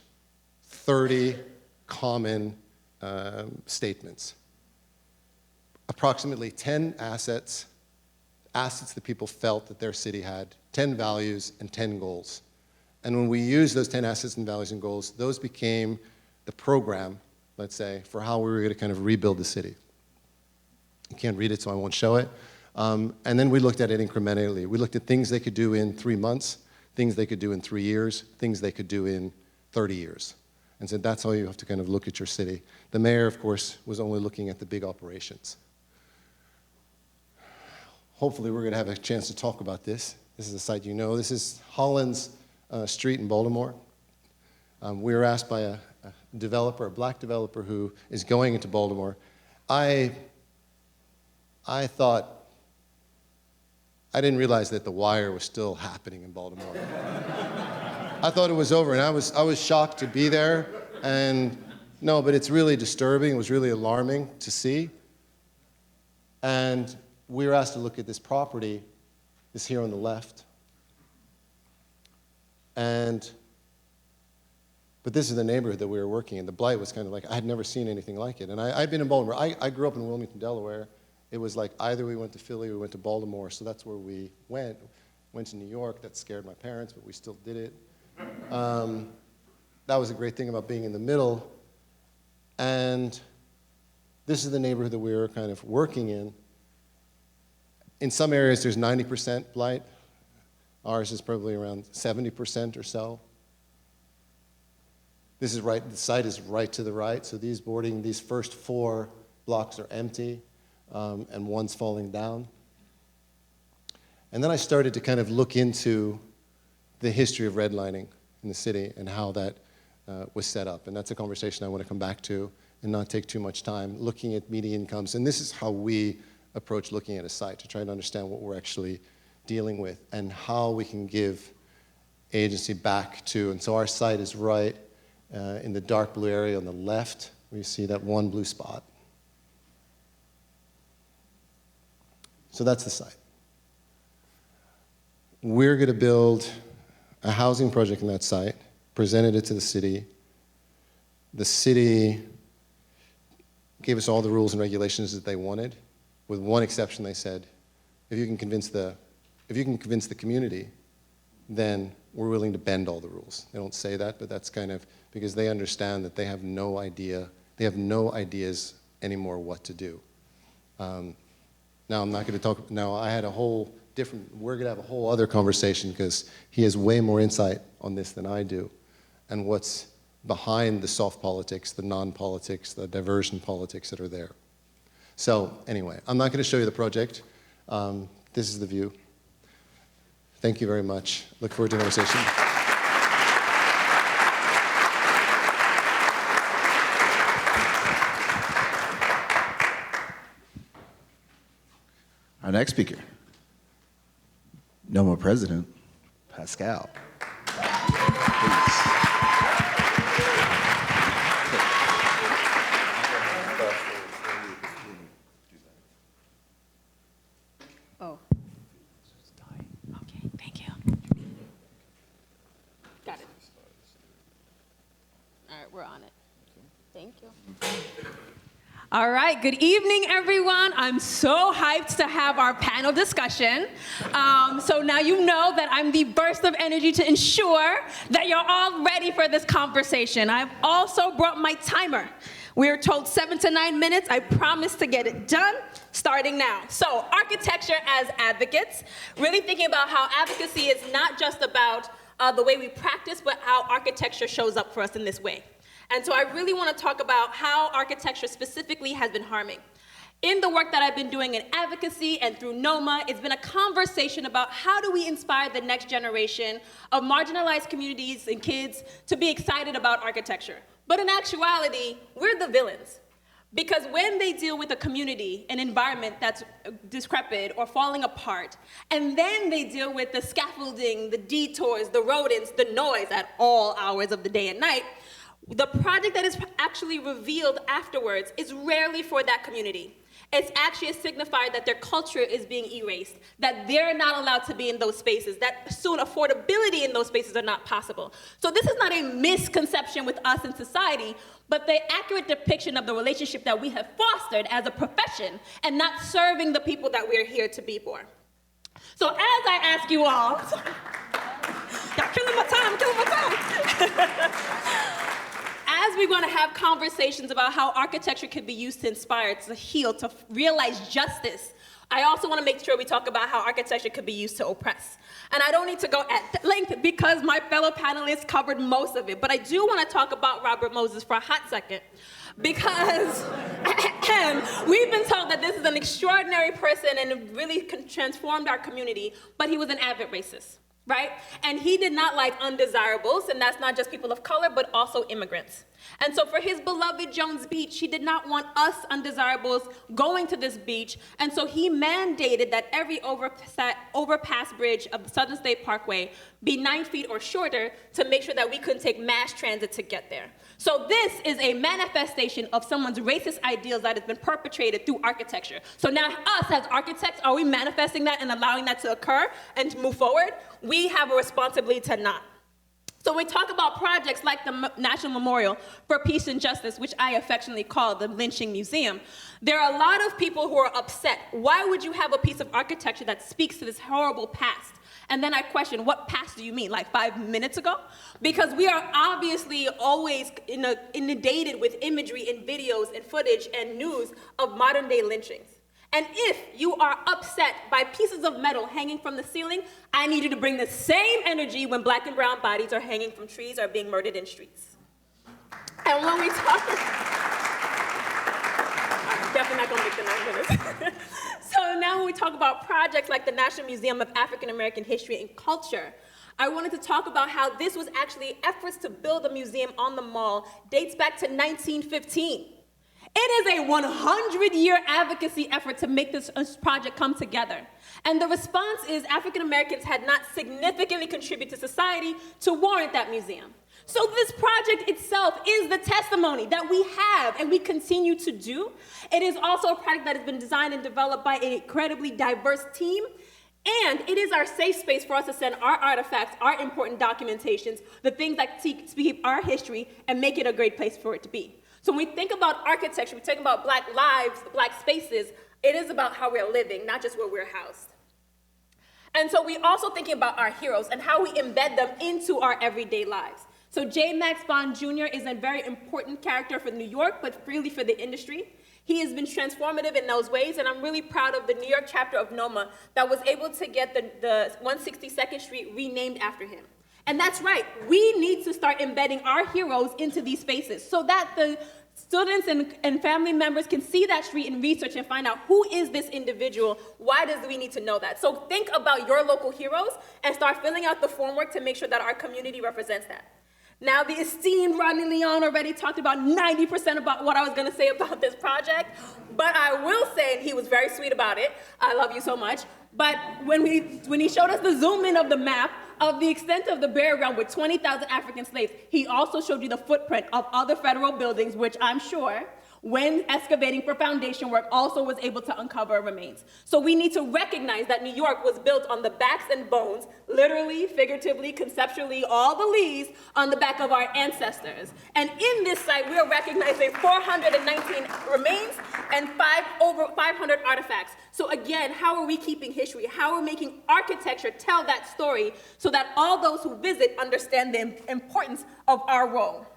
30 common statements. Approximately 10 assets that people felt that their city had, 10 values and 10 goals. And when we used those 10 assets and values and goals, those became the program, let's say, for how we were going to kind of rebuild the city. You can't read it, so I won't show it. And then we looked at it incrementally. We looked at things they could do in 3 months, things they could do in 3 years, things they could do in 30 years. And said that's how you have to kind of look at your city. The mayor, of course, was only looking at the big operations. hopefully we're going to have a chance to talk about this. This is a site you know. This is Hollins Street in Baltimore. We were asked by a developer, a black developer who is going into Baltimore. I thought, I didn't realize that The Wire was still happening in Baltimore. I thought it was over, and I was shocked to be there. And no, but it's really disturbing. It was really alarming to see. And we were asked to look at this property, this here on the left. But this is the neighborhood that we were working in. The blight was kind of like, I had never seen anything like it. And I'd been in Baltimore. I grew up in Wilmington, Delaware. It was like either we went to Philly or we went to Baltimore, so that's where we went. Went to New York. That scared my parents, but we still did it. That was a great thing about being in the middle. And this is the neighborhood that we were kind of working in. In some areas, there's 90% blight. Ours is probably around 70% or so. This is right, the site is right to the right, so these first 4 blocks are empty, and one's falling down. And then I started to kind of look into the history of redlining in the city and how that was set up. And that's a conversation I want to come back to and not take too much time, looking at median incomes. And this is how we approach looking at a site, to try to understand what we're actually dealing with and how we can give agency back to. And so our site is right in the dark blue area on the left, where you see that one blue spot. So that's the site. We're going to build a housing project in that site, presented it to the city. The city gave us all the rules and regulations that they wanted. With one exception, they said, if you can convince the community, then we're willing to bend all the rules. They don't say that, but that's kind of because they understand that they have no idea, they have no ideas anymore what to do. Now I'm not going to talk, now I had a whole different, we're going to have a whole other conversation because he has way more insight on this than I do, and what's behind the soft politics, the non-politics, the diversion politics that are there. So anyway, I'm not going to show you the project. This is the view. Thank you very much. Look forward to the conversation. Our next speaker, NOMA President, Pascale. Oh. Okay, thank you. Got it. All right, we're on it. Thank you. All right, good evening, everyone. I'm so hyped to have our panel discussion. So now you know that I'm the burst of energy to ensure that you're all ready for this conversation. I've also brought my timer. We are told 7 to 9 minutes. I promise to get it done starting now. So architecture as advocates, really thinking about how advocacy is not just about the way we practice, but how architecture shows up for us in this way. And so I really want to talk about how architecture specifically has been harming. In the work that I've been doing in advocacy and through NOMA, it's been a conversation about how do we inspire the next generation of marginalized communities and kids to be excited about architecture. But in actuality, we're the villains. Because when they deal with a community, an environment that's decrepit or falling apart, and then they deal with the scaffolding, the detours, the rodents, the noise at all hours of the day and night, the project that is actually revealed afterwards is rarely for that community. It's actually a signifier that their culture is being erased, that they're not allowed to be in those spaces, that soon affordability in those spaces are not possible. So this is not a misconception with us in society, but the accurate depiction of the relationship that we have fostered as a profession and not serving the people that we're here to be for. So as I ask you all, y'all killing my time. As we're going to have conversations about how architecture can be used to inspire, to heal, to realize justice, I also want to make sure we talk about how architecture could be used to oppress. And I don't need to go at length because my fellow panelists covered most of it, but I do want to talk about Robert Moses for a hot second because we've been told that this is an extraordinary person and really transformed our community, but he was an avid racist, right? And he did not like undesirables, and that's not just people of color, but also immigrants. And so for his beloved Jones Beach, he did not want us undesirables going to this beach, and so he mandated that every overpass bridge of the Southern State Parkway be 9 feet or shorter to make sure that we couldn't take mass transit to get there. So this is a manifestation of someone's racist ideals that has been perpetrated through architecture. So now us as architects, are we manifesting that and allowing that to occur and to move forward? We have a responsibility to not. So when we talk about projects like the National Memorial for Peace and Justice, which I affectionately call the Lynching Museum, there are a lot of people who are upset. Why would you have a piece of architecture that speaks to this horrible past? And then I question, what past do you mean, like 5 minutes ago? Because we are obviously always inundated with imagery and videos and footage and news of modern day lynchings. And if you are upset by pieces of metal hanging from the ceiling, I need you to bring the same energy when black and brown bodies are hanging from trees or being murdered in streets. And when we talk, I'm definitely not gonna make the 9 minutes. So now when we talk about projects like the National Museum of African American History and Culture, I wanted to talk about how this was actually efforts to build a museum on the mall dates back to 1915. It is a 100-year advocacy effort to make this project come together. And the response is African Americans had not significantly contributed to society to warrant that museum. So this project itself is the testimony that we have and we continue to do. It is also a project that has been designed and developed by an incredibly diverse team. And it is our safe space for us to send our artifacts, our important documentations, the things that speak our history and make it a great place for it to be. So when we think about architecture, we think about black lives, black spaces, it is about how we're living, not just where we're housed. And so we're also thinking about our heroes and how we embed them into our everyday lives. So J. Max Bond Jr. is a very important character for New York, but really for the industry. He has been transformative in those ways, and I'm really proud of the New York chapter of NOMA that was able to get the 162nd Street renamed after him. And that's right, we need to start embedding our heroes into these spaces so that the students and family members can see that street and research and find out who is this individual, why do we need to know that? So think about your local heroes and start filling out the formwork to make sure that our community represents that. Now, the esteemed Rodney Leon already talked about 90% about what I was gonna say about this project, but I will say, and he was very sweet about it, I love you so much, but when he showed us the zoom in of the map of the extent of the burial ground with 20,000 African slaves, he also showed you the footprint of other federal buildings, which I'm sure, when excavating for foundation work, also was able to uncover remains. So we need to recognize that New York was built on the backs and bones, literally, figuratively, conceptually, all the leaves on the back of our ancestors. And in this site, we are recognizing 419 remains and over 500 artifacts. So again, how are we keeping history? How are we making architecture tell that story so that all those who visit understand the importance of our role?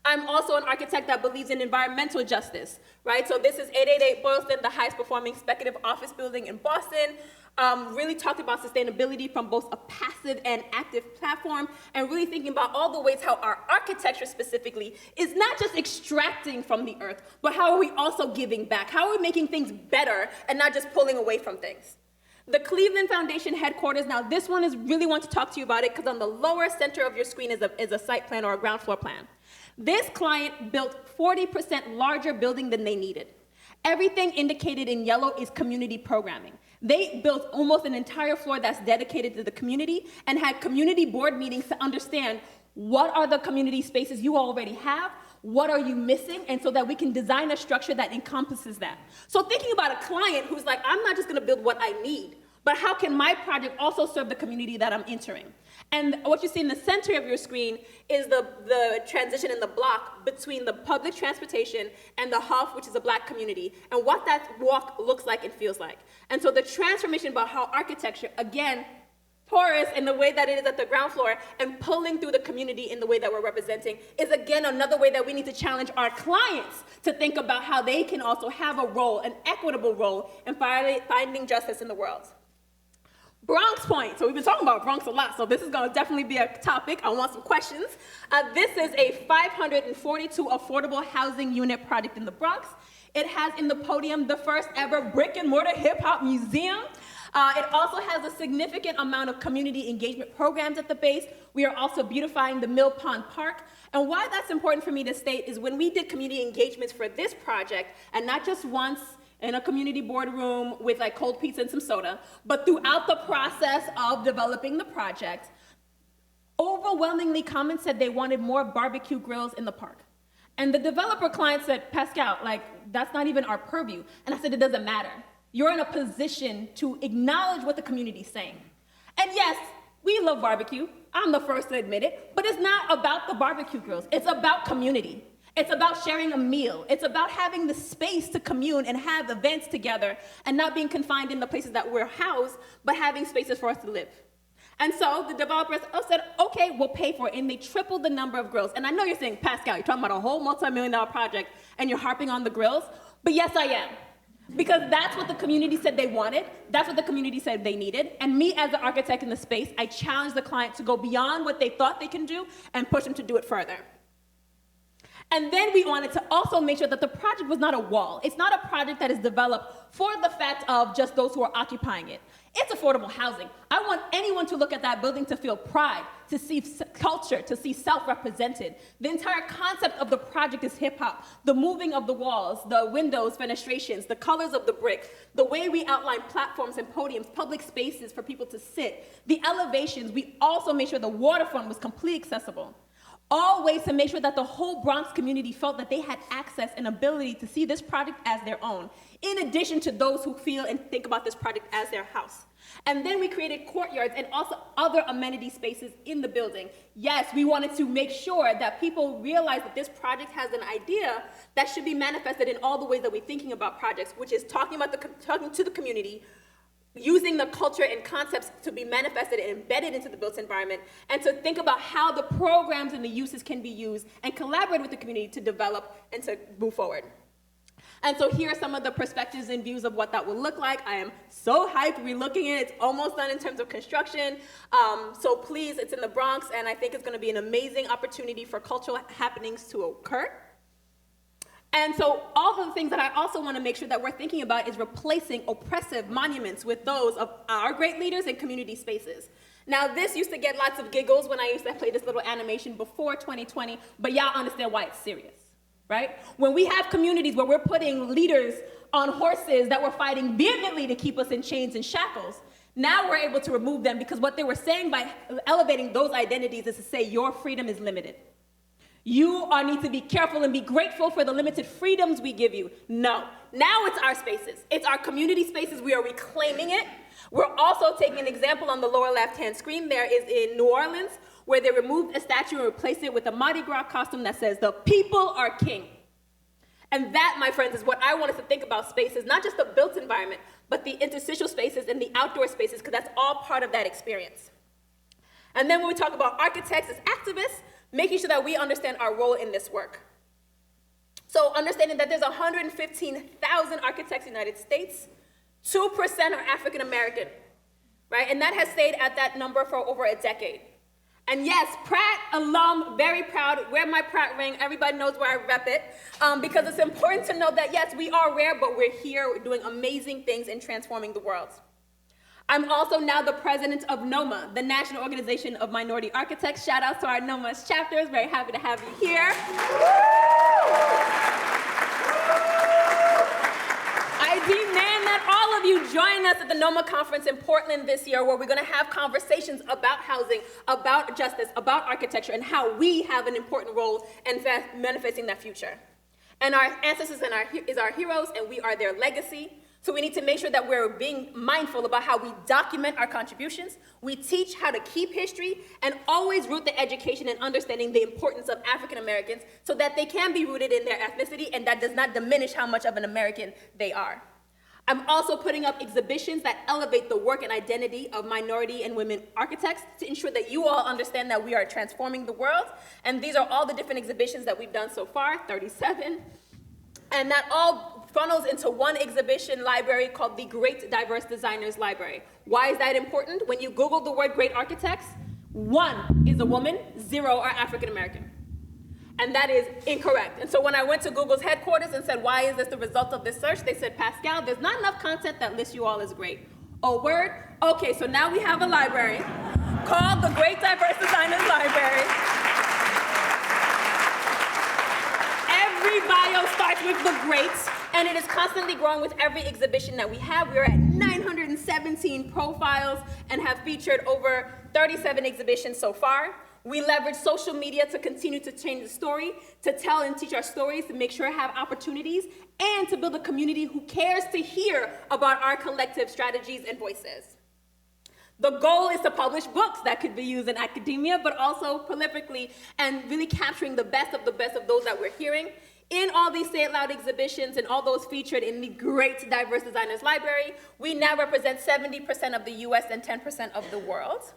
I'm also an architect that believes in environmental justice, right? So this is 888 Boylston, the highest performing speculative office building in Boston. Really talked about sustainability from both a passive and active platform, and really thinking about all the ways how our architecture specifically is not just extracting from the earth, but how are we also giving back? How are we making things better and not just pulling away from things? The Cleveland Foundation headquarters, now this one is really want to talk to you about it because on the lower center of your screen is a site plan or a ground floor plan. This client built 40% larger building than they needed. Everything indicated in yellow is community programming. They built almost an entire floor that's dedicated to the community and had community board meetings to understand what are the community spaces you already have, what are you missing, and so that we can design a structure that encompasses that. So thinking about a client who's like, I'm not just gonna build what I need, but how can my project also serve the community that I'm entering? And what you see in the center of your screen is the transition in the block between the public transportation and the Huff, which is a black community, and what that walk looks like and feels like. And so the transformation about how architecture, again, tourists in the way that it is at the ground floor and pulling through the community in the way that we're representing is, again, another way that we need to challenge our clients to think about how they can also have a role, an equitable role, in finding justice in the world. Bronx Point. So we've been talking about Bronx a lot, so this is going to definitely be a topic. I want some questions. This is a 542 affordable housing unit project in the Bronx. It has in the podium the first ever brick and mortar hip hop museum. It also has a significant amount of community engagement programs at the base. We are also beautifying the Mill Pond Park. And why that's important for me to state is when we did community engagements for this project, and not just once in a community boardroom with like cold pizza and some soda, but throughout the process of developing the project, overwhelmingly comments said they wanted more barbecue grills in the park. And the developer client said, Pascale, like, that's not even our purview. And I said, it doesn't matter. You're in a position to acknowledge what the community's saying. And yes, we love barbecue. I'm the first to admit it, but it's not about the barbecue grills. It's about community. It's about sharing a meal. It's about having the space to commune and have events together and not being confined in the places that we're housed, but having spaces for us to live. And so the developers said, okay, we'll pay for it. And they tripled the number of grills. And I know you're saying, Pascale, you're talking about a whole multi-million-dollar project and you're harping on the grills. But yes, I am. Because that's what the community said they wanted. That's what the community said they needed. And me as the architect in the space, I challenged the client to go beyond what they thought they can do and push them to do it further. And then we wanted to also make sure that the project was not a wall. It's not a project that is developed for the fact of just those who are occupying it. It's affordable housing. I want anyone to look at that building to feel pride, to see culture, to see self-represented. The entire concept of the project is hip-hop. The moving of the walls, the windows, fenestrations, the colors of the brick, the way we outline platforms and podiums, public spaces for people to sit, the elevations. We also made sure the waterfront was completely accessible. All ways to make sure that the whole Bronx community felt that they had access and ability to see this project as their own, in addition to those who feel and think about this project as their house. And then we created courtyards and also other amenity spaces in the building. Yes, we wanted to make sure that people realize that this project has an idea that should be manifested in all the ways that we're thinking about projects, which is talking to the community, using the culture and concepts to be manifested and embedded into the built environment, and to think about how the programs and the uses can be used and collaborate with the community to develop and to move forward. And so here are some of the perspectives and views of what that will look like. I am so hyped. We're looking at it. It's almost done in terms of construction. So please, it's in the Bronx, and I think it's going to be an amazing opportunity for cultural happenings to occur. And so all of the things that I also want to make sure that we're thinking about is replacing oppressive monuments with those of our great leaders in community spaces. Now, this used to get lots of giggles when I used to play this little animation before 2020, but y'all understand why it's serious, right? When we have communities where we're putting leaders on horses that were fighting vehemently to keep us in chains and shackles, now we're able to remove them because what they were saying by elevating those identities is to say your freedom is limited. You need to be careful and be grateful for the limited freedoms we give you. No, now it's our spaces. It's our community spaces. We are reclaiming it. We're also taking an example on the lower left-hand screen there is in New Orleans, where they removed a statue and replaced it with a Mardi Gras costume that says, the people are king. And that, my friends, is what I want us to think about spaces, not just the built environment, but the interstitial spaces and the outdoor spaces, because that's all part of that experience. And then when we talk about architects as activists, making sure that we understand our role in this work. So understanding that there's 115,000 architects in the United States, 2% are African American, right? And that has stayed at that number for over a decade. And yes, Pratt alum, very proud, wear my Pratt ring, everybody knows where I rep it, because it's important to know that yes, we are rare, but we're here, we're doing amazing things in transforming the world. I'm also now the president of NOMA, the National Organization of Minority Architects. Shout out to our NOMA's chapters. Very happy to have you here. I demand that all of you join us at the NOMA conference in Portland this year, where we're going to have conversations about housing, about justice, about architecture, and how we have an important role in manifesting that future. And our ancestors is our heroes, and we are their legacy. So we need to make sure that we're being mindful about how we document our contributions, we teach how to keep history, and always root the education and understanding the importance of African Americans so that they can be rooted in their ethnicity and that does not diminish how much of an American they are. I'm also putting up exhibitions that elevate the work and identity of minority and women architects to ensure that you all understand that we are transforming the world. And these are all the different exhibitions that we've done so far, 37. And that all funnels into one exhibition library called the Great Diverse Designers Library. Why is that important? When you Google the word great architects, 1 is a woman, 0 are African American. And that is incorrect. And so when I went to Google's headquarters and said, why is this the result of this search? They said, Pascale, there's not enough content that lists you all as great. Oh, word? Okay, so now we have a library called the Great Diverse Designers Library. Every bio starts with the greats, and it is constantly growing with every exhibition that we have. We are at 917 profiles and have featured over 37 exhibitions so far. We leverage social media to continue to change the story, to tell and teach our stories, to make sure I have opportunities, and to build a community who cares to hear about our collective strategies and voices. The goal is to publish books that could be used in academia, but also prolifically, and really capturing the best of those that we're hearing. In all these Say It Loud exhibitions and all those featured in the Great Diverse Designers Library, we now represent 70% of the US and 10% of the world.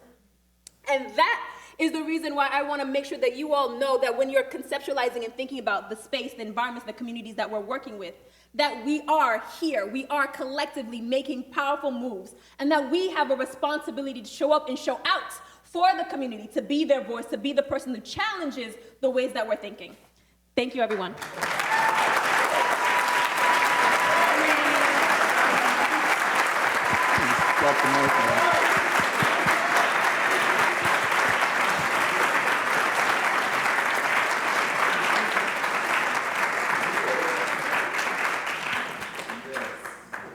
And that is the reason why I want to make sure that you all know that when you're conceptualizing and thinking about the space, the environments, the communities that we're working with, that we are here, we are collectively making powerful moves, and that we have a responsibility to show up and show out for the community, to be their voice, to be the person who challenges the ways that we're thinking. Thank you, everyone.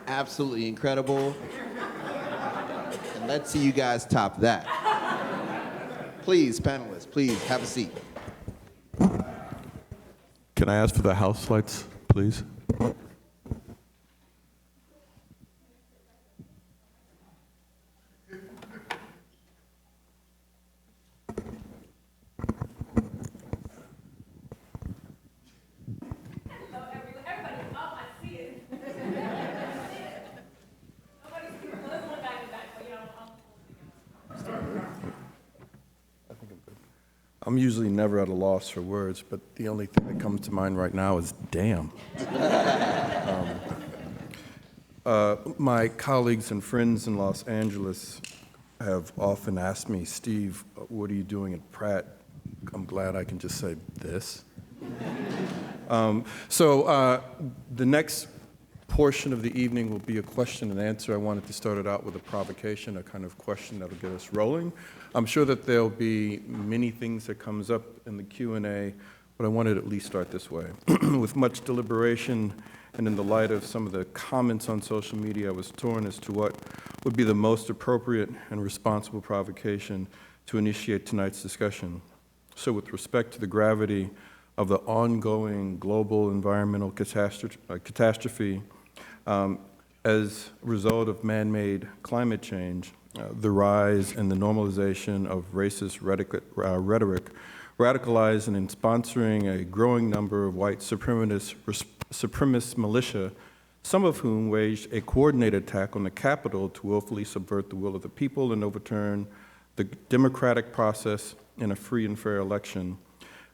Absolutely incredible. And let's see you guys top that. Please, panelists, please have a seat. Can I ask for the house lights, please? I'm usually never at a loss for words, but the only thing that comes to mind right now is damn. My colleagues and friends in Los Angeles have often asked me, Steve, what are you doing at Pratt? I'm glad I can just say this. The next portion of the evening will be a question and answer. I wanted to start it out with a provocation, a kind of question that'll get us rolling. I'm sure that there'll be many things that comes up in the Q&A, but I wanted to at least start this way. With much deliberation and in the light of some of the comments on social media, I was torn as to what would be the most appropriate and responsible provocation to initiate tonight's discussion. So with respect to the gravity of the ongoing global environmental catastrophe as a result of man-made climate change, the rise and the normalization of racist rhetoric, radicalizing and sponsoring a growing number of white supremacist militia, some of whom waged a coordinated attack on the Capitol to willfully subvert the will of the people and overturn the democratic process in a free and fair election.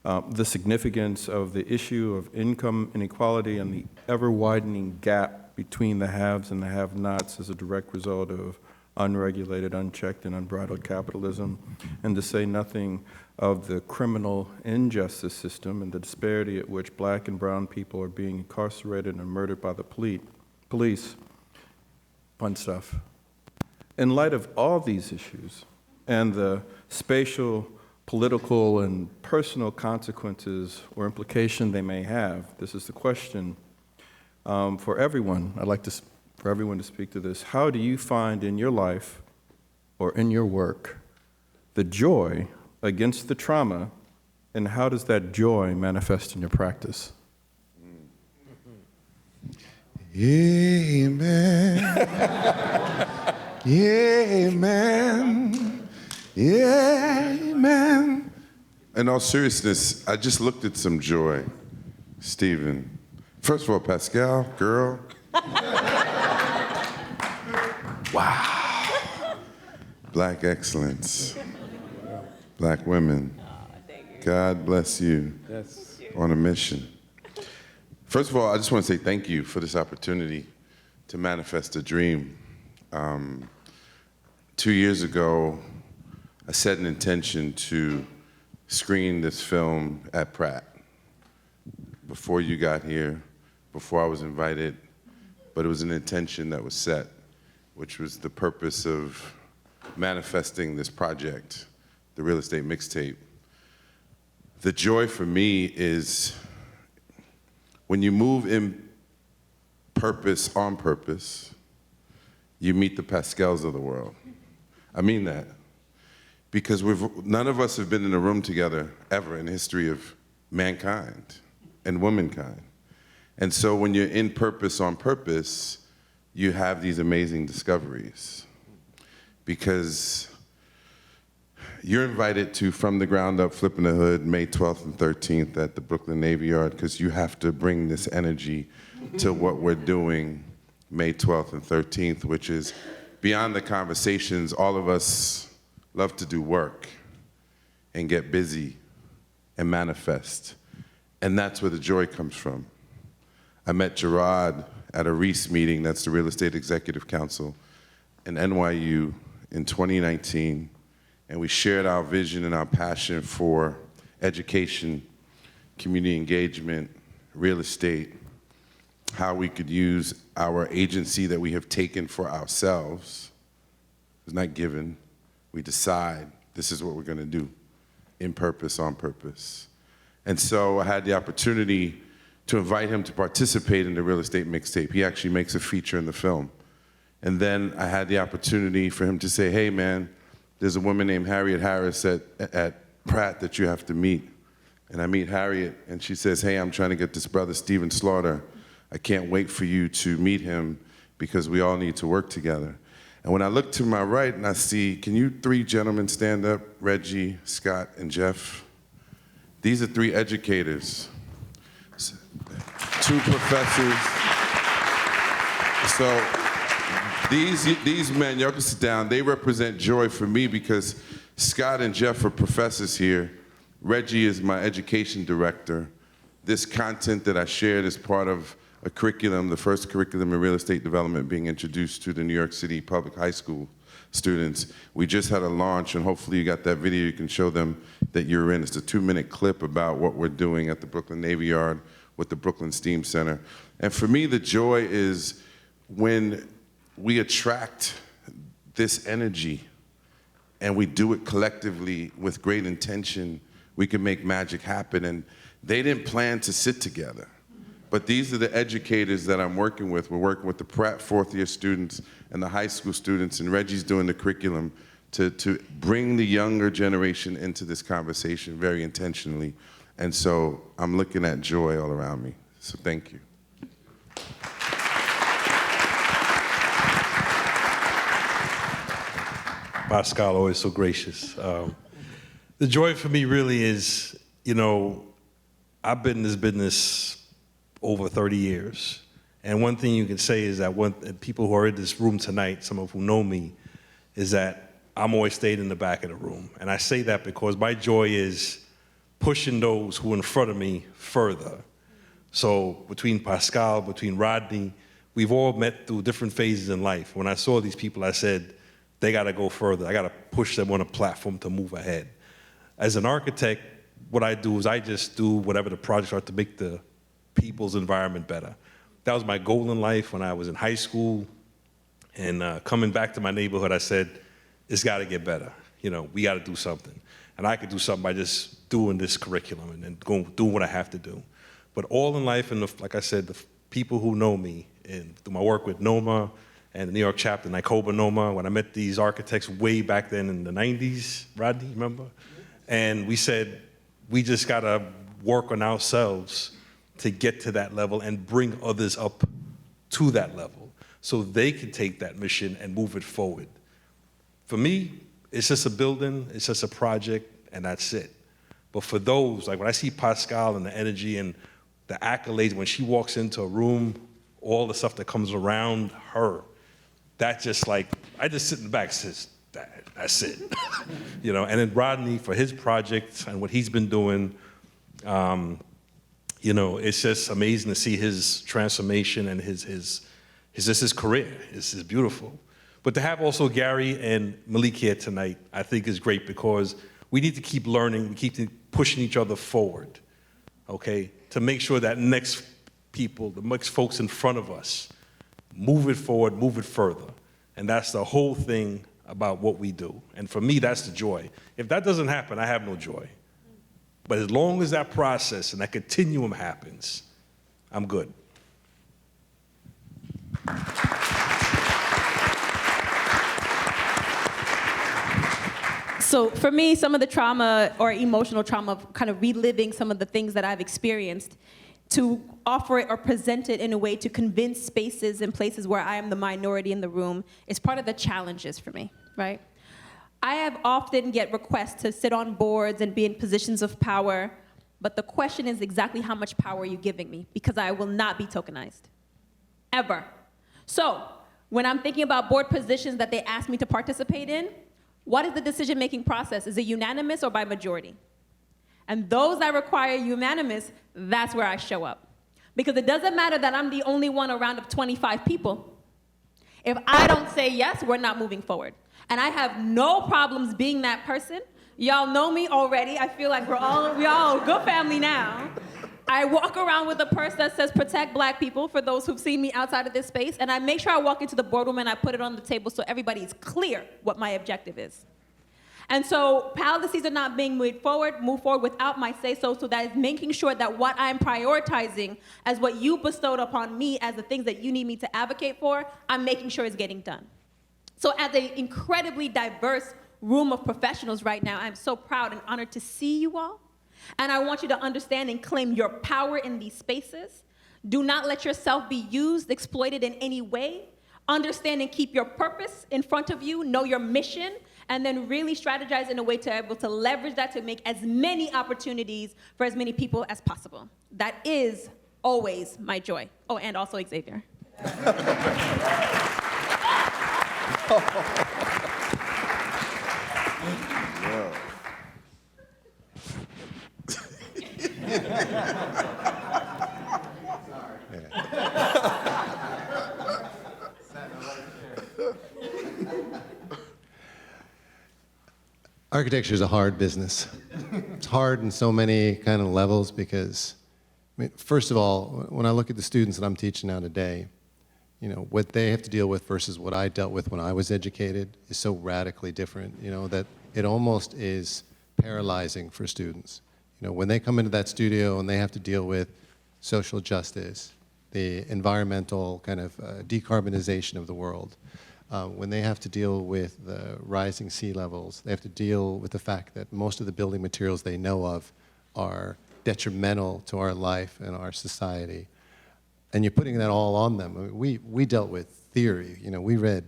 The significance of the issue of income inequality and the ever-widening gap between the haves and the have-nots as a direct result of unregulated, unchecked, and unbridled capitalism, and to say nothing of the criminal injustice system and the disparity at which black and brown people are being incarcerated and murdered by the police. Fun stuff. In light of all these issues and the spatial, political, and personal consequences or implication they may have, this is the question for everyone. I'd like for everyone to speak to this. How do you find in your life or in your work the joy against the trauma, and how does that joy manifest in your practice? Amen. Amen. Amen. In all seriousness, I just looked at some joy, Stephen. First of all, Pascale, girl. Wow. Black excellence. Black women. God bless you. Yes. On a mission. First of all, I just want to say thank you for this opportunity to manifest a dream. 2 years ago, I set an intention to screen this film at Pratt. Before you got here, before I was invited, but it was an intention that was set, which was the purpose of manifesting this project, the real estate mixtape. The joy for me is when you move in purpose on purpose, you meet the Pascales of the world. I mean that. Because none of us have been in a room together ever in the history of mankind and womankind. And so when you're in purpose on purpose, you have these amazing discoveries. Because you're invited to From the Ground Up, Flipping the Hood, May 12th and 13th at the Brooklyn Navy Yard, because you have to bring this energy to what we're doing May 12th and 13th, which is beyond the conversations. All of us love to do work and get busy and manifest. And that's where the joy comes from. I met Jerrod at a REIS meeting, that's the Real Estate Executive Council, in NYU in 2019. And we shared our vision and our passion for education, community engagement, real estate, how we could use our agency that we have taken for ourselves. It's not given. We decide this is what we're going to do, in purpose, on purpose. And so I had the opportunity to invite him to participate in the real estate mixtape. He actually makes a feature in the film. And then I had the opportunity for him to say, hey man, there's a woman named Harriet Harris at Pratt that you have to meet. And I meet Harriet, and she says, hey, I'm trying to get this brother, Stephen Slaughter. I can't wait for you to meet him because we all need to work together. And when I look to my right and I see, can you three gentlemen stand up? Reggie, Scott, and Jeff. These are three educators, two professors. So these men, y'all can sit down, they represent joy for me because Scott and Jeff are professors here. Reggie is my education director. This content that I shared is part of a curriculum, the first curriculum in real estate development being introduced to the New York City public high school students. We just had a launch, and hopefully you got that video, you can show them that you're in. It's a 2-minute clip about what we're doing at the Brooklyn Navy Yard with the Brooklyn STEAM Center. And for me, the joy is when we attract this energy and we do it collectively with great intention, we can make magic happen. And they didn't plan to sit together. But these are the educators that I'm working with. We're working with the Pratt 4th-year students and the high school students, and Reggie's doing the curriculum to bring the younger generation into this conversation very intentionally. And so I'm looking at joy all around me. So thank you. Pascale, always so gracious. The joy for me really is, you know, I've been in this business over 30 years. And one thing you can say is that people who are in this room tonight, some of who know me, is that I'm always stayed in the back of the room. And I say that because my joy is pushing those who are in front of me further. So between Pascale, between Rodney, we've all met through different phases in life. When I saw these people, I said, they gotta go further. I gotta push them on a platform to move ahead. As an architect, what I do is I just do whatever the projects are to make the people's environment better. That was my goal in life when I was in high school. And coming back to my neighborhood, I said, it's gotta get better. You know, we gotta do something. And I could do something by just doing this curriculum and doing what I have to do. But all in life, and like I said, the people who know me, and through my work with NOMA and the New York chapter, Nycoba NOMA, when I met these architects way back then in the 90s, Rodney, remember? And we said, we just gotta work on ourselves to get to that level and bring others up to that level so they can take that mission and move it forward. For me, it's just a building, it's just a project, and that's it. But for those, like when I see Pascale and the energy and the accolades, when she walks into a room, all the stuff that comes around her, that just like I just sit in the back and says, that's it. You know, and then Rodney for his project and what he's been doing, you know, it's just amazing to see his transformation and his career. It's beautiful. But to have also Gary and Malik here tonight, I think is great because we need to keep learning, we keep pushing each other forward, okay, to make sure that next people, the next folks in front of us, move it forward, move it further. And that's the whole thing about what we do. And for me, that's the joy. If that doesn't happen, I have no joy. But as long as that process and that continuum happens, I'm good. So for me, some of the trauma or emotional trauma of kind of reliving some of the things that I've experienced, to offer it or present it in a way to convince spaces and places where I am the minority in the room is part of the challenges for me, right? I have often get requests to sit on boards and be in positions of power, but the question is exactly how much power are you giving me? Because I will not be tokenized, ever. So when I'm thinking about board positions that they ask me to participate in, what is the decision-making process? Is it unanimous or by majority? And those that require unanimous, that's where I show up. Because it doesn't matter that I'm the only one around of 25 people. If I don't say yes, we're not moving forward. And I have no problems being that person. Y'all know me already. I feel like we're all a good family now. I walk around with a purse that says protect Black people, for those who've seen me outside of this space, and I make sure I walk into the boardroom and I put it on the table so everybody is clear what my objective is. And so policies are not being move forward without my say-so, so that is making sure that what I'm prioritizing as what you bestowed upon me as the things that you need me to advocate for, I'm making sure it's getting done. So as an incredibly diverse room of professionals right now, I'm so proud and honored to see you all. And I want you to understand and claim your power in these spaces. Do not let yourself be used, exploited in any way. Understand and keep your purpose in front of you, know your mission, and then really strategize in a way to be able to leverage that to make as many opportunities for as many people as possible. That is always my joy. Oh, and also Xavier. Architecture is a hard business. It's hard in so many kind of levels because, I mean, first of all, when I look at the students that I'm teaching now today, you know, what they have to deal with versus what I dealt with when I was educated is so radically different, you know, that it almost is paralyzing for students. You know, when they come into that studio and they have to deal with social justice, the environmental kind of decarbonization of the world, when they have to deal with the rising sea levels, they have to deal with the fact that most of the building materials they know of are detrimental to our life and our society. And you're putting that all on them. I mean, we dealt with theory. You know, we read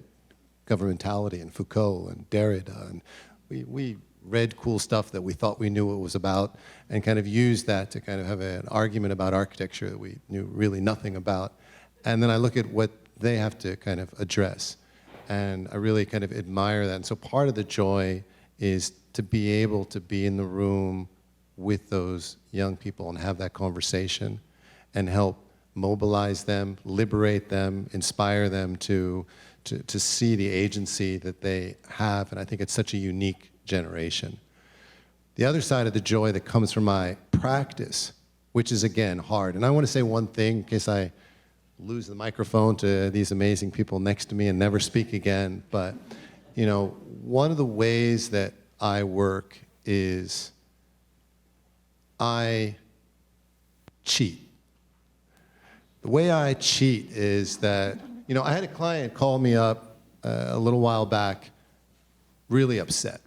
governmentality and Foucault and Derrida, and we read cool stuff that we thought we knew what it was about and kind of used that to kind of have an argument about architecture that we knew really nothing about. And then I look at what they have to kind of address. And I really kind of admire that. And so part of the joy is to be able to be in the room with those young people and have that conversation and help mobilize them, liberate them, inspire them to see the agency that they have. And I think it's such a unique generation. The other side of the joy that comes from my practice, which is again hard. And I want to say one thing in case I lose the microphone to these amazing people next to me and never speak again. But, you know, one of the ways that I work is I cheat. The way I cheat is that, you know, I had a client call me up a little while back, really upset,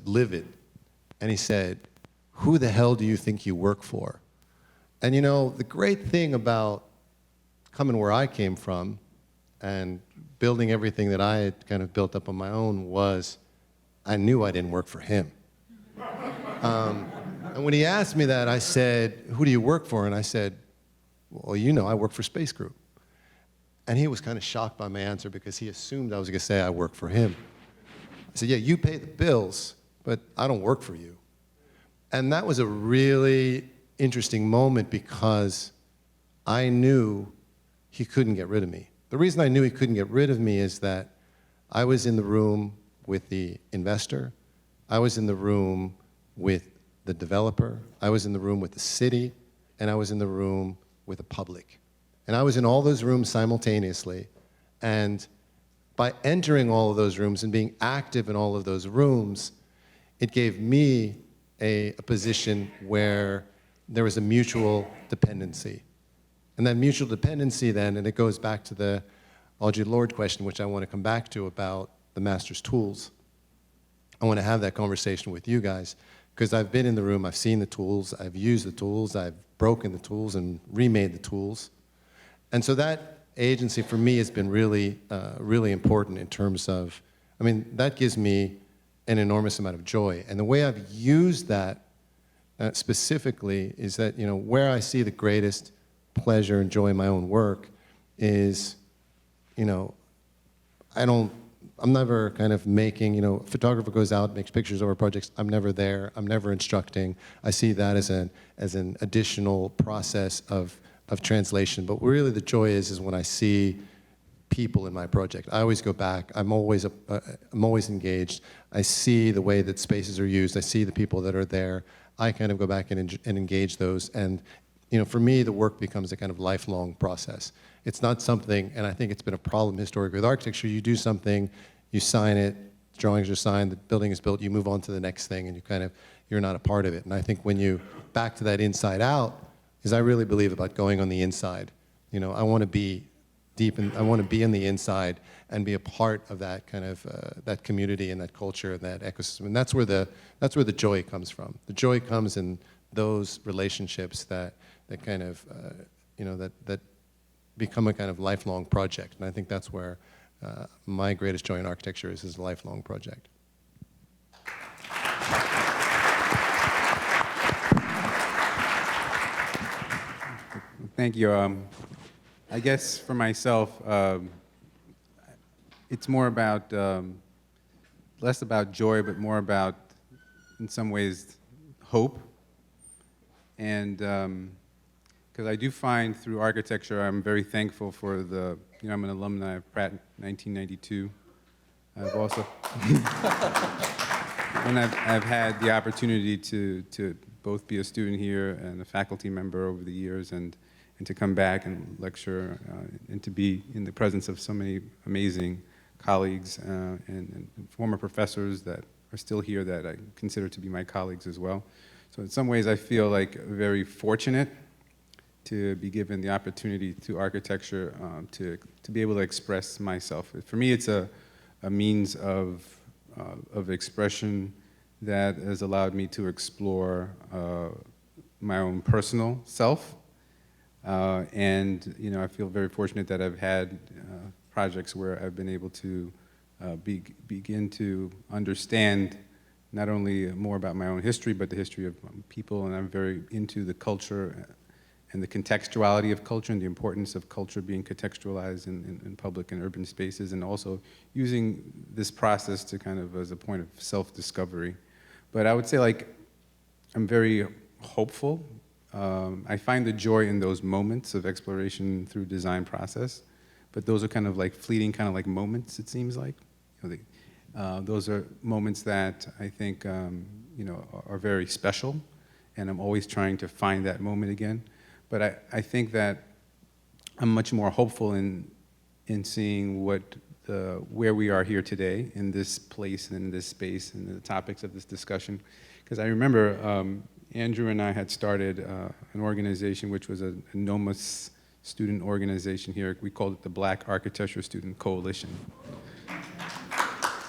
livid. And he said, "Who the hell do you think you work for?" And, you know, the great thing about coming where I came from and building everything that I had kind of built up on my own was I knew I didn't work for him. And when he asked me that, I said, "Who do you work for?" And I said, "Well, you know, I work for Space Group." And he was kind of shocked by my answer because he assumed I was going to say I work for him. I said, yeah, you pay the bills, but I don't work for you. And that was a really interesting moment because I knew he couldn't get rid of me. The reason I knew he couldn't get rid of me is that I was in the room with the investor, I was in the room with the developer, I was in the room with the city, and I was in the room with the public. And I was in all those rooms simultaneously. And by entering all of those rooms and being active in all of those rooms, it gave me a position where there was a mutual dependency. And that mutual dependency then, and it goes back to the Adjaye Lord question, which I want to come back to about the master's tools. I want to have that conversation with you guys because I've been in the room, I've seen the tools, I've used the tools, I've broken the tools and remade the tools. And so that agency for me has been really, really important in terms of, I mean, that gives me an enormous amount of joy. And the way I've used that specifically is that, you know, where I see the greatest pleasure and joy in my own work is, you know, I'm never kind of making, you know, a photographer goes out, makes pictures of our projects, I'm never there, I'm never instructing. I see that as an additional process of translation. But really the joy is when I see people in my project. I always go back, I'm always engaged. I see the way that spaces are used, I see the people that are there. I kind of go back and engage those. And, you know, for me, the work becomes a kind of lifelong process. It's not something, and I think it's been a problem historically with architecture, you do something, you sign it, drawings are signed, the building is built, you move on to the next thing, and you're not a part of it. And I think when you, back to that inside out, is I really believe about going on the inside. You know, I want to be deep, I want to be in the inside and be a part of that kind of, that community and that culture and that ecosystem. And that's where the joy comes from. The joy comes in those relationships that kind of, you know, that become a kind of lifelong project. And I think that's where my greatest joy in architecture is a lifelong project. Thank you. I guess for myself, it's more about, less about joy, but more about, in some ways, hope. And because I do find through architecture, I'm very thankful for the, you know, I'm an alumni of Pratt 1992. I've also, and I've had the opportunity to both be a student here and a faculty member over the years, and to come back and lecture and to be in the presence of so many amazing colleagues and former professors that are still here that I consider to be my colleagues as well. So in some ways I feel like very fortunate to be given the opportunity to architecture to be able to express myself. For me it's a means of expression that has allowed me to explore my own personal self. And you know, I feel very fortunate that I've had projects where I've been able to begin to understand not only more about my own history, but the history of people, and I'm very into the culture and the contextuality of culture and the importance of culture being contextualized in public and urban spaces, and also using this process to kind of as a point of self-discovery. But I would say, like, I'm very hopeful. I find the joy in those moments of exploration through design process, but those are kind of like fleeting, kind of like moments, it seems like. You know, those are moments that I think you know, are very special, and I'm always trying to find that moment again. But I think that I'm much more hopeful in seeing where we are here today in this place and in this space and the topics of this discussion. Because I remember Andrew and I had started an organization which was a NOMAS student organization here. We called it the Black Architecture Student Coalition.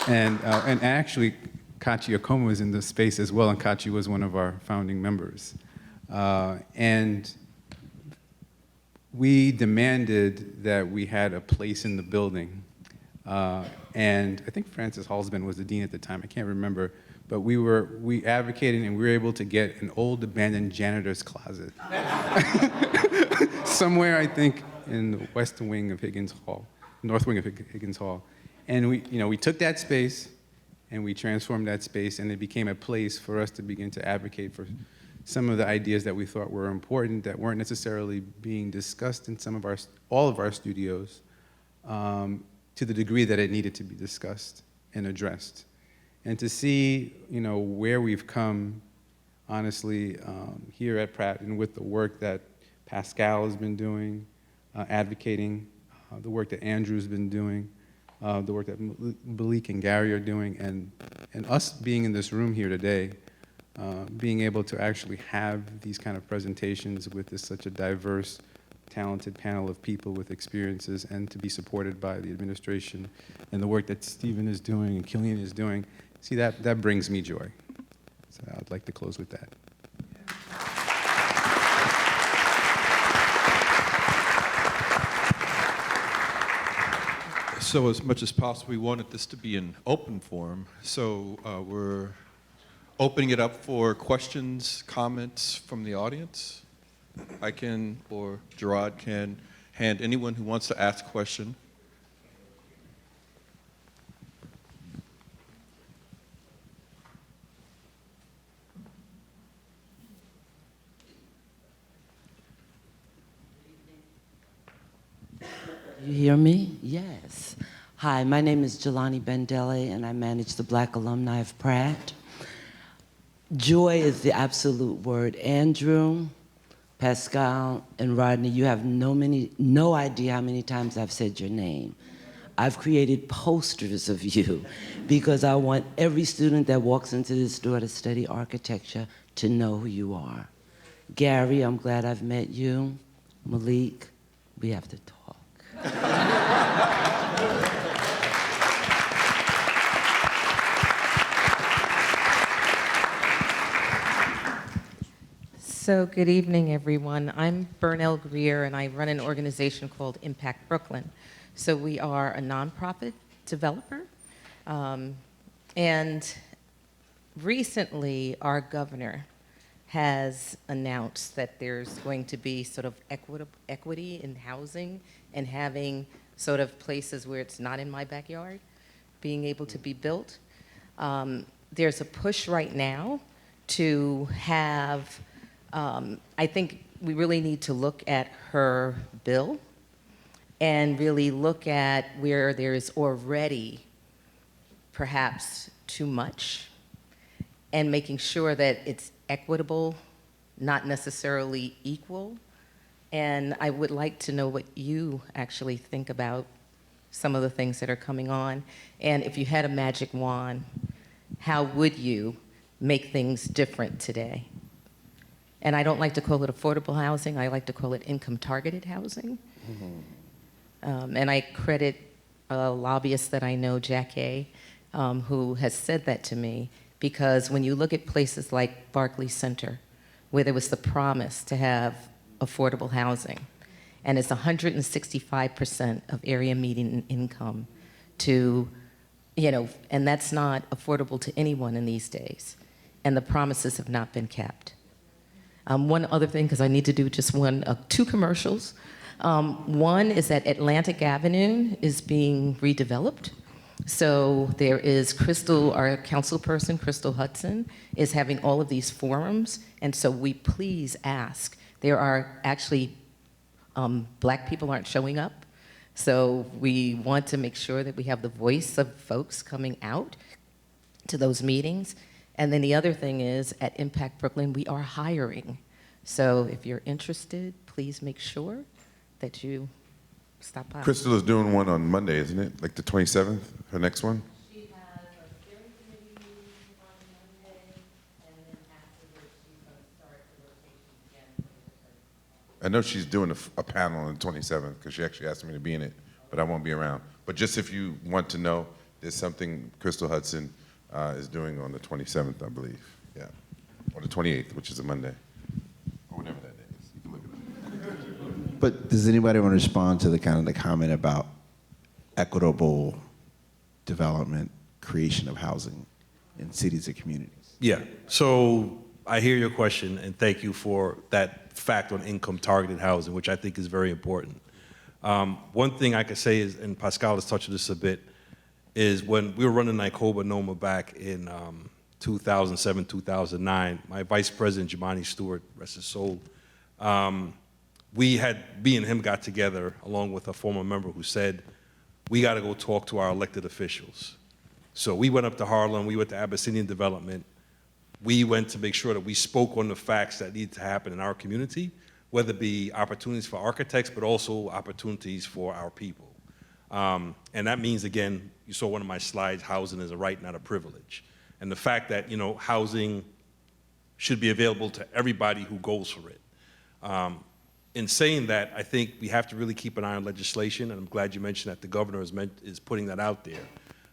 And actually, Kachi Okoma was in the space as well, and Kachi was one of our founding members. And we demanded that we had a place in the building. And I think Francis Halsman was the dean at the time, I can't remember. But we advocated, and we were able to get an old abandoned janitor's closet. Somewhere, I think, in the west wing of Higgins Hall, north wing of Higgins Hall. And we took that space and we transformed that space, and it became a place for us to begin to advocate for some of the ideas that we thought were important that weren't necessarily being discussed in all of our studios to the degree that it needed to be discussed and addressed. And to see, where we've come, honestly, here at Pratt, and with the work that Pascale has been doing, advocating, the work that Andrew's been doing, the work that Malik and Gary are doing, and us being in this room here today, being able to actually have these kind of presentations with such a diverse, talented panel of people with experiences, and to be supported by the administration and the work that Stephen is doing and Killian is doing, see, that brings me joy. So I'd like to close with that. So as much as possible, we wanted this to be an open forum. So we're opening it up for questions, comments from the audience. I can, or Jerrod can, hand anyone who wants to ask a question. You hear me? Yes. Hi, my name is Jelani Bendele, and I manage the Black Alumni of Pratt. Joy is the absolute word. Andrew, Pascale, and Rodney, you have no idea how many times I've said your name. I've created posters of you because I want every student that walks into this door to study architecture to know who you are. Gary, I'm glad I've met you. Malik, we have to talk. So good evening, everyone. I'm Bernelle Greer, and I run an organization called Impact Brooklyn. So we are a nonprofit developer. And recently, our governor has announced that there's going to be sort of equity in housing and having sort of places where it's not in my backyard being able to be built. There's a push right now to have, I think we really need to look at her bill and really look at where there's already perhaps too much and making sure that it's equitable, not necessarily equal. And I would like to know what you actually think about some of the things that are coming on. And if you had a magic wand, how would you make things different today? And I don't like to call it affordable housing. I like to call it income-targeted housing. Mm-hmm. And I credit a lobbyist that I know, Adjaye, who has said that to me, because when you look at places like Barclays Center, where there was the promise to have affordable housing, and it's 165% of area median income to, and that's not affordable to anyone in these days, and the promises have not been kept. One other thing, because I need to do just two commercials. One is that Atlantic Avenue is being redeveloped. So there is Crystal, our councilperson, Crystal Hudson, is having all of these forums. And so we please ask. There are actually, Black people aren't showing up. So we want to make sure that we have the voice of folks coming out to those meetings. And then the other thing is, at Impact Brooklyn, we are hiring. So if you're interested, please make sure that you stop by. Crystal is doing one on Monday, isn't it? Like the 27th, her next one? She has a steering committee meeting on Monday, and then afterwards she's going to start the rotation again. I know she's doing a panel on the 27th because she actually asked me to be in it, but I won't be around. But just if you want to know, there's something Crystal Hudson is doing on the 27th, I believe. Yeah. Or the 28th, which is a Monday. Or whatever that is. You can look at it. But does anybody want to respond to the comment about equitable development, creation of housing in cities and communities? Yeah, so I hear your question, and thank you for that fact on income-targeted housing, which I think is very important. One thing I could say is, and Pascale has touched on this a bit, is when we were running Nycoba Noma back in 2007, 2009, my vice president, Jimani Stewart, rest his soul, me and him got together along with a former member who said, we got to go talk to our elected officials. So we went up to Harlem, we went to Abyssinian Development. We went to make sure that we spoke on the facts that need to happen in our community, whether it be opportunities for architects, but also opportunities for our people. And that means, again, you saw one of my slides, housing is a right, not a privilege. And the fact that, housing should be available to everybody who goes for it. In saying that, I think we have to really keep an eye on legislation, and I'm glad you mentioned that the governor is putting that out there.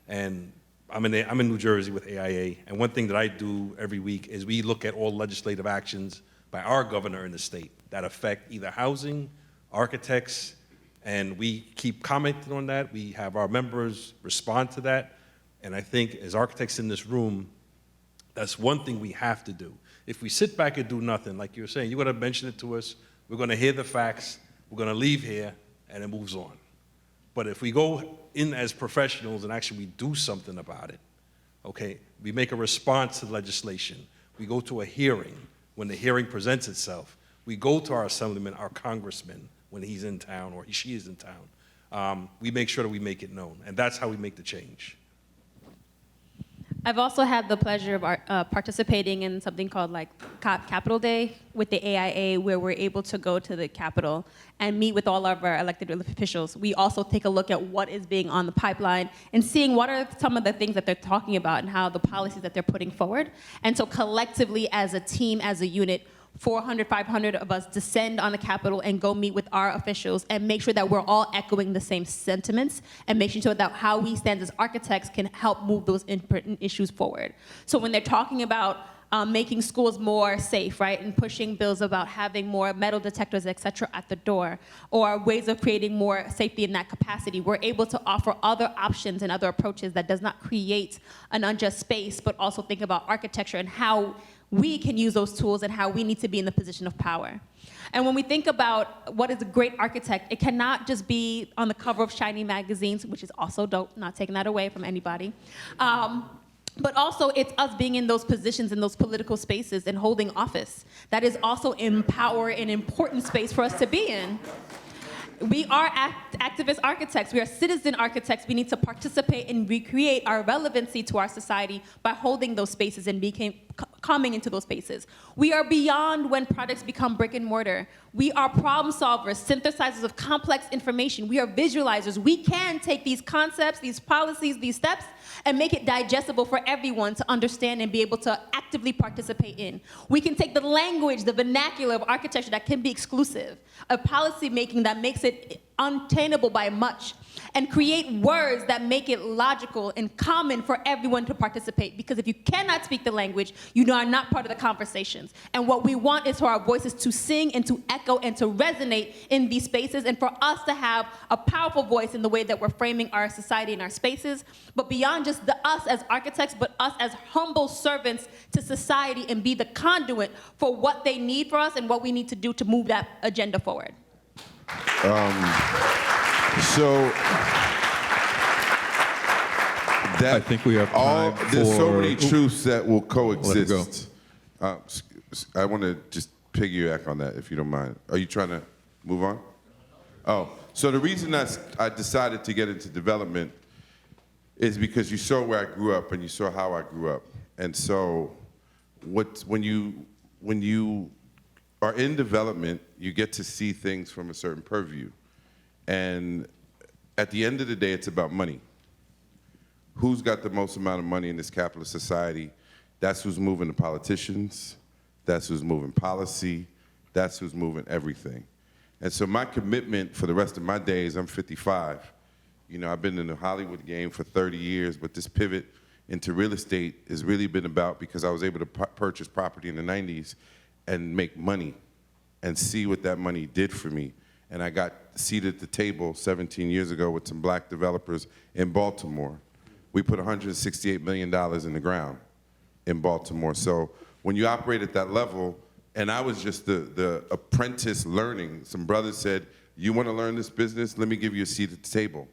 And I'm in New Jersey with AIA, and one thing that I do every week is we look at all legislative actions by our governor in the state that affect either housing, architects, and we keep commenting on that. We have our members respond to that, and I think as architects in this room, that's one thing we have to do. If we sit back and do nothing, like you were saying, you're gonna mention it to us, we're gonna hear the facts, we're gonna leave here, and it moves on. But if we go in as professionals and actually we do something about it, okay, we make a response to the legislation, we go to a hearing, when the hearing presents itself, we go to our assemblyman, our congressman, when he's in town or she is in town, we make sure that we make it known, and that's how we make the change. I've also had the pleasure of participating in something called like Capitol Day with the AIA, where we're able to go to the Capitol and meet with all of our elected officials. We also take a look at what is being on the pipeline and seeing what are some of the things that they're talking about and how the policies that they're putting forward. And so collectively as a team, as a unit, 400, 500 of us descend on the Capitol and go meet with our officials and make sure that we're all echoing the same sentiments and making sure that how we stand as architects can help move those important issues forward. So when they're talking about making schools more safe, right, and pushing bills about having more metal detectors, et cetera, at the door, or ways of creating more safety in that capacity, we're able to offer other options and other approaches that does not create an unjust space, but also think about architecture and how we can use those tools and how we need to be in the position of power. And when we think about what is a great architect, it cannot just be on the cover of shiny magazines, which is also dope, not taking that away from anybody. But also it's us being in those positions, in those political spaces and holding office. That is also empower an important space for us to be in. We are activist architects. We are citizen architects. We need to participate and recreate our relevancy to our society by holding those spaces and coming into those spaces. We are beyond when products become brick and mortar. We are problem solvers, synthesizers of complex information. We are visualizers. We can take these concepts, these policies, these steps, and make it digestible for everyone to understand and be able to actively participate in. We can take the language, the vernacular of architecture that can be exclusive, of policy making that makes it unattainable by much, and create words that make it logical and common for everyone to participate. Because if you cannot speak the language, you are not part of the conversations. And what we want is for our voices to sing and to echo and to resonate in these spaces, and for us to have a powerful voice in the way that we're framing our society and our spaces. But beyond just us as architects, but us as humble servants to society, and be the conduit for what they need for us and what we need to do to move that agenda forward. I think we have time there's so for- many truths that will Let it go. coexist. I want to just piggyback on that, if you don't mind. Are you trying to move on? Oh, so the reason I decided to get into development is because you saw where I grew up and you saw how I grew up. And so when you are in development, you get to see things from a certain purview. And at the end of the day, it's about money. Who's got the most amount of money in this capitalist society? That's who's moving the politicians. That's who's moving policy. That's who's moving everything. And so my commitment for the rest of my days, I'm 55. You know, I've been in the Hollywood game for 30 years, but this pivot into real estate has really been about because I was able to purchase property in the 90s and make money and see what that money did for me. And I got seated at the table 17 years ago with some black developers in Baltimore. We put $168 million in the ground in Baltimore. So when you operate at that level, and I was just the apprentice learning, some brothers said, you want to learn this business? Let me give you a seat at the table.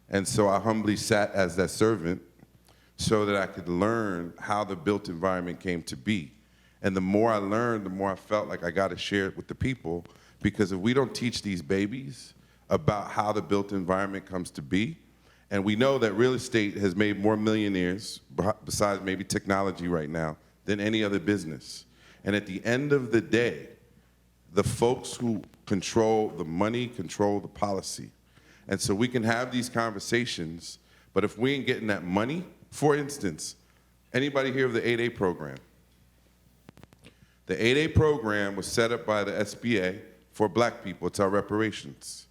And so I humbly sat as that servant so that I could learn how the built environment came to be. And the more I learned, the more I felt like I got to share it with the people, because if we don't teach these babies about how the built environment comes to be, and we know that real estate has made more millionaires, besides maybe technology right now, than any other business. And at the end of the day, the folks who control the money control the policy. And so we can have these conversations, but if we ain't getting that money, for instance, anybody hear of the 8A program? The 8A program was set up by the SBA for black people. It's our reparations.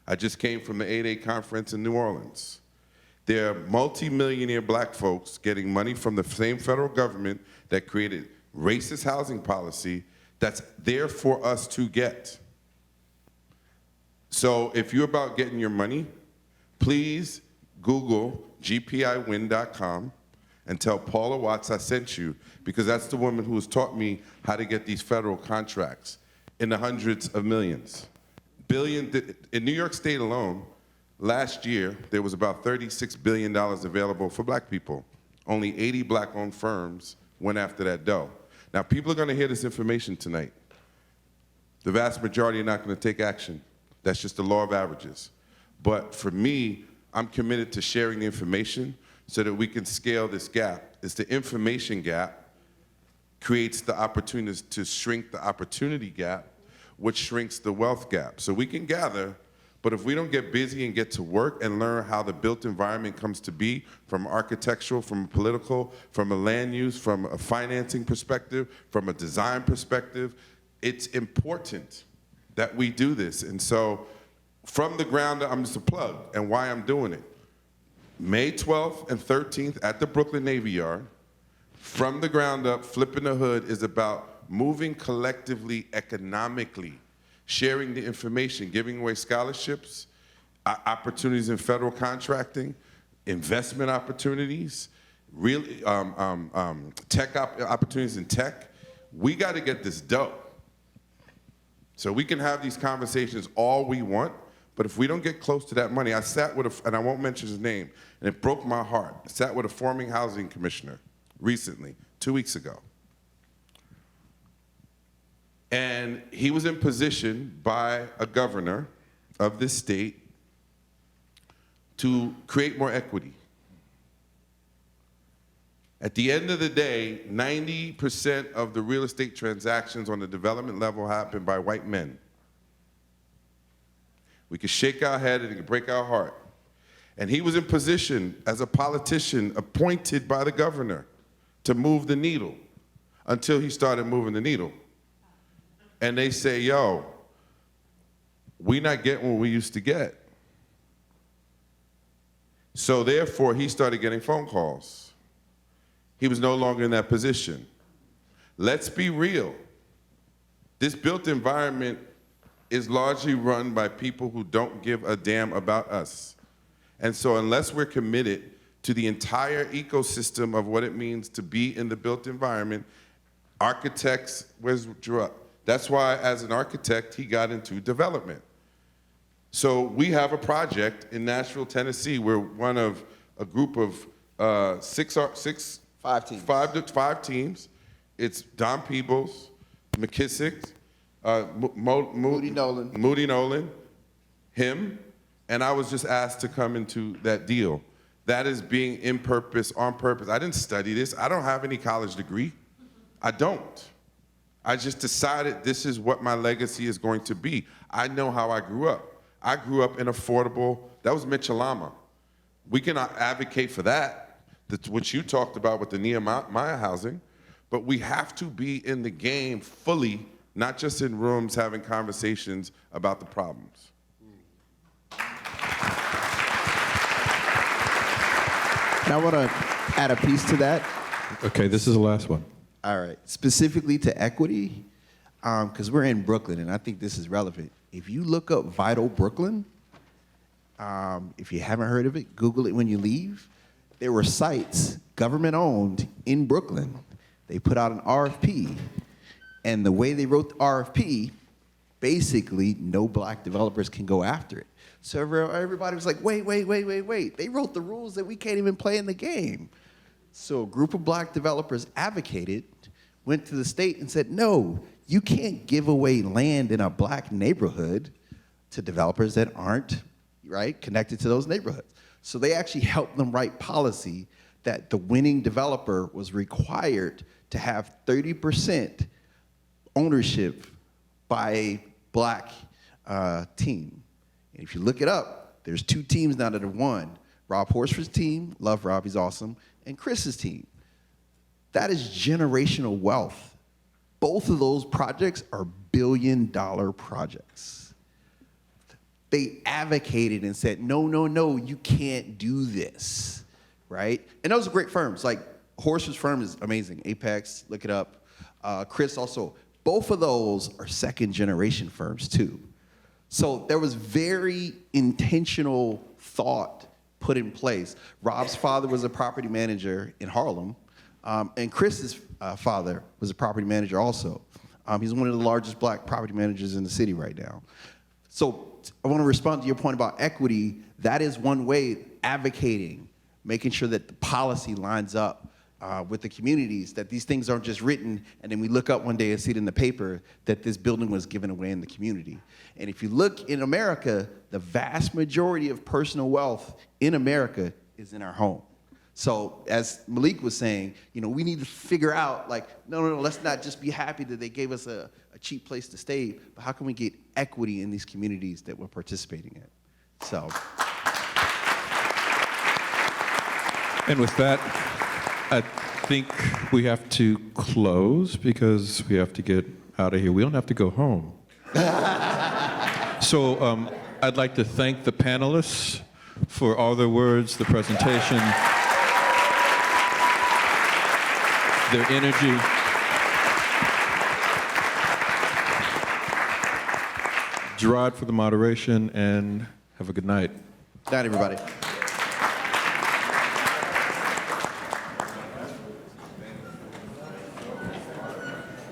I just came from the 8A conference in New Orleans. There are multi-millionaire black folks getting money from the same federal government that created racist housing policy that's there for us to get. So if you're about getting your money, please Google gpiwin.com and tell Paula Watts I sent you, because that's the woman who has taught me how to get these federal contracts in the hundreds of millions. In New York State alone, last year, there was about $36 billion available for black people. Only 80 black-owned firms went after that dough. Now, people are going to hear this information tonight. The vast majority are not going to take action. That's just the law of averages. But for me, I'm committed to sharing the information so that we can scale this gap. It's the information gap creates the opportunities to shrink the opportunity gap, which shrinks the wealth gap. So we can gather, but if we don't get busy and get to work and learn how the built environment comes to be, from architectural, from a political, from a land use, from a financing perspective, from a design perspective, it's important that we do this. And so from the ground up, I'm just a plug, and why I'm doing it. May 12th and 13th at the Brooklyn Navy Yard, from the ground up, flipping the hood is about moving collectively economically, sharing the information, giving away scholarships, opportunities in federal contracting, investment opportunities, real tech opportunities in tech. We got to get this dough. So we can have these conversations all we want, but if we don't get close to that money, I sat with and I won't mention his name, and it broke my heart. I sat with a former housing commissioner recently, 2 weeks ago. And he was in position by a governor of this state to create more equity. At the end of the day, 90% of the real estate transactions on the development level happen by white men. We could shake our head and it could break our heart. And he was in position as a politician appointed by the governor to move the needle until he started moving the needle. And they say, yo, we not getting what we used to get. So therefore, he started getting phone calls. He was no longer in that position. Let's be real. This built environment is largely run by people who don't give a damn about us. And so unless we're committed to the entire ecosystem of what it means to be in the built environment, architects, where's Jerrod? That's why, as an architect, he got into development. So we have a project in Nashville, Tennessee. We're one of a group of five teams. It's Don Peebles, McKissick, Moody Nolan, him, and I was just asked to come into that deal. That is being in purpose, on purpose. I didn't study this. I don't have any college degree. I don't. I just decided this is what my legacy is going to be. I know how I grew up. I grew up in affordable, that was Mitchell-Lama. We can advocate for that, what you talked about with the Nehemiah housing, but we have to be in the game fully, not just in rooms having conversations about the problems. And I want to add a piece to that. Okay, this is the last one. All right, specifically to equity, because we're in Brooklyn, and I think this is relevant. If you look up Vital Brooklyn, if you haven't heard of it, Google it when you leave. There were sites, government-owned, in Brooklyn. They put out an RFP, and the way they wrote the RFP, basically no black developers can go after it. So everybody was like, wait. They wrote the rules that we can't even play in the game. So a group of black developers advocated, went to the state and said, no, you can't give away land in a black neighborhood to developers that aren't, right, connected to those neighborhoods. So they actually helped them write policy that the winning developer was required to have 30% ownership by a black team. And if you look it up, there's 2 teams now that have won. Rob Horsford's team, love Rob, he's awesome, and Chris's team. That is generational wealth. Both of those projects are billion-dollar projects. They advocated and said, no, you can't do this, right? And those are great firms. Like Horsford's firm is amazing. Apex, look it up. Chris also. Both of those are second-generation firms too. So there was very intentional thought put in place. Rob's father was a property manager in Harlem, and Chris's father was a property manager also. He's one of the largest black property managers in the city right now. So I want to respond to your point about equity. That is one way, advocating, making sure that the policy lines up with the communities, that these things aren't just written and then we look up one day and see it in the paper that this building was given away in the community. And if you look in America, the vast majority of personal wealth in America is in our home. So as Malik was saying, we need to figure out, like, no, let's not just be happy that they gave us a cheap place to stay, but how can we get equity in these communities that we're participating in? So. And with that, I think we have to close because we have to get out of here. We don't have to go home. So I'd like to thank the panelists for all their words, the presentation, their energy. Jerrod for the moderation, and have a good night. Good night, everybody.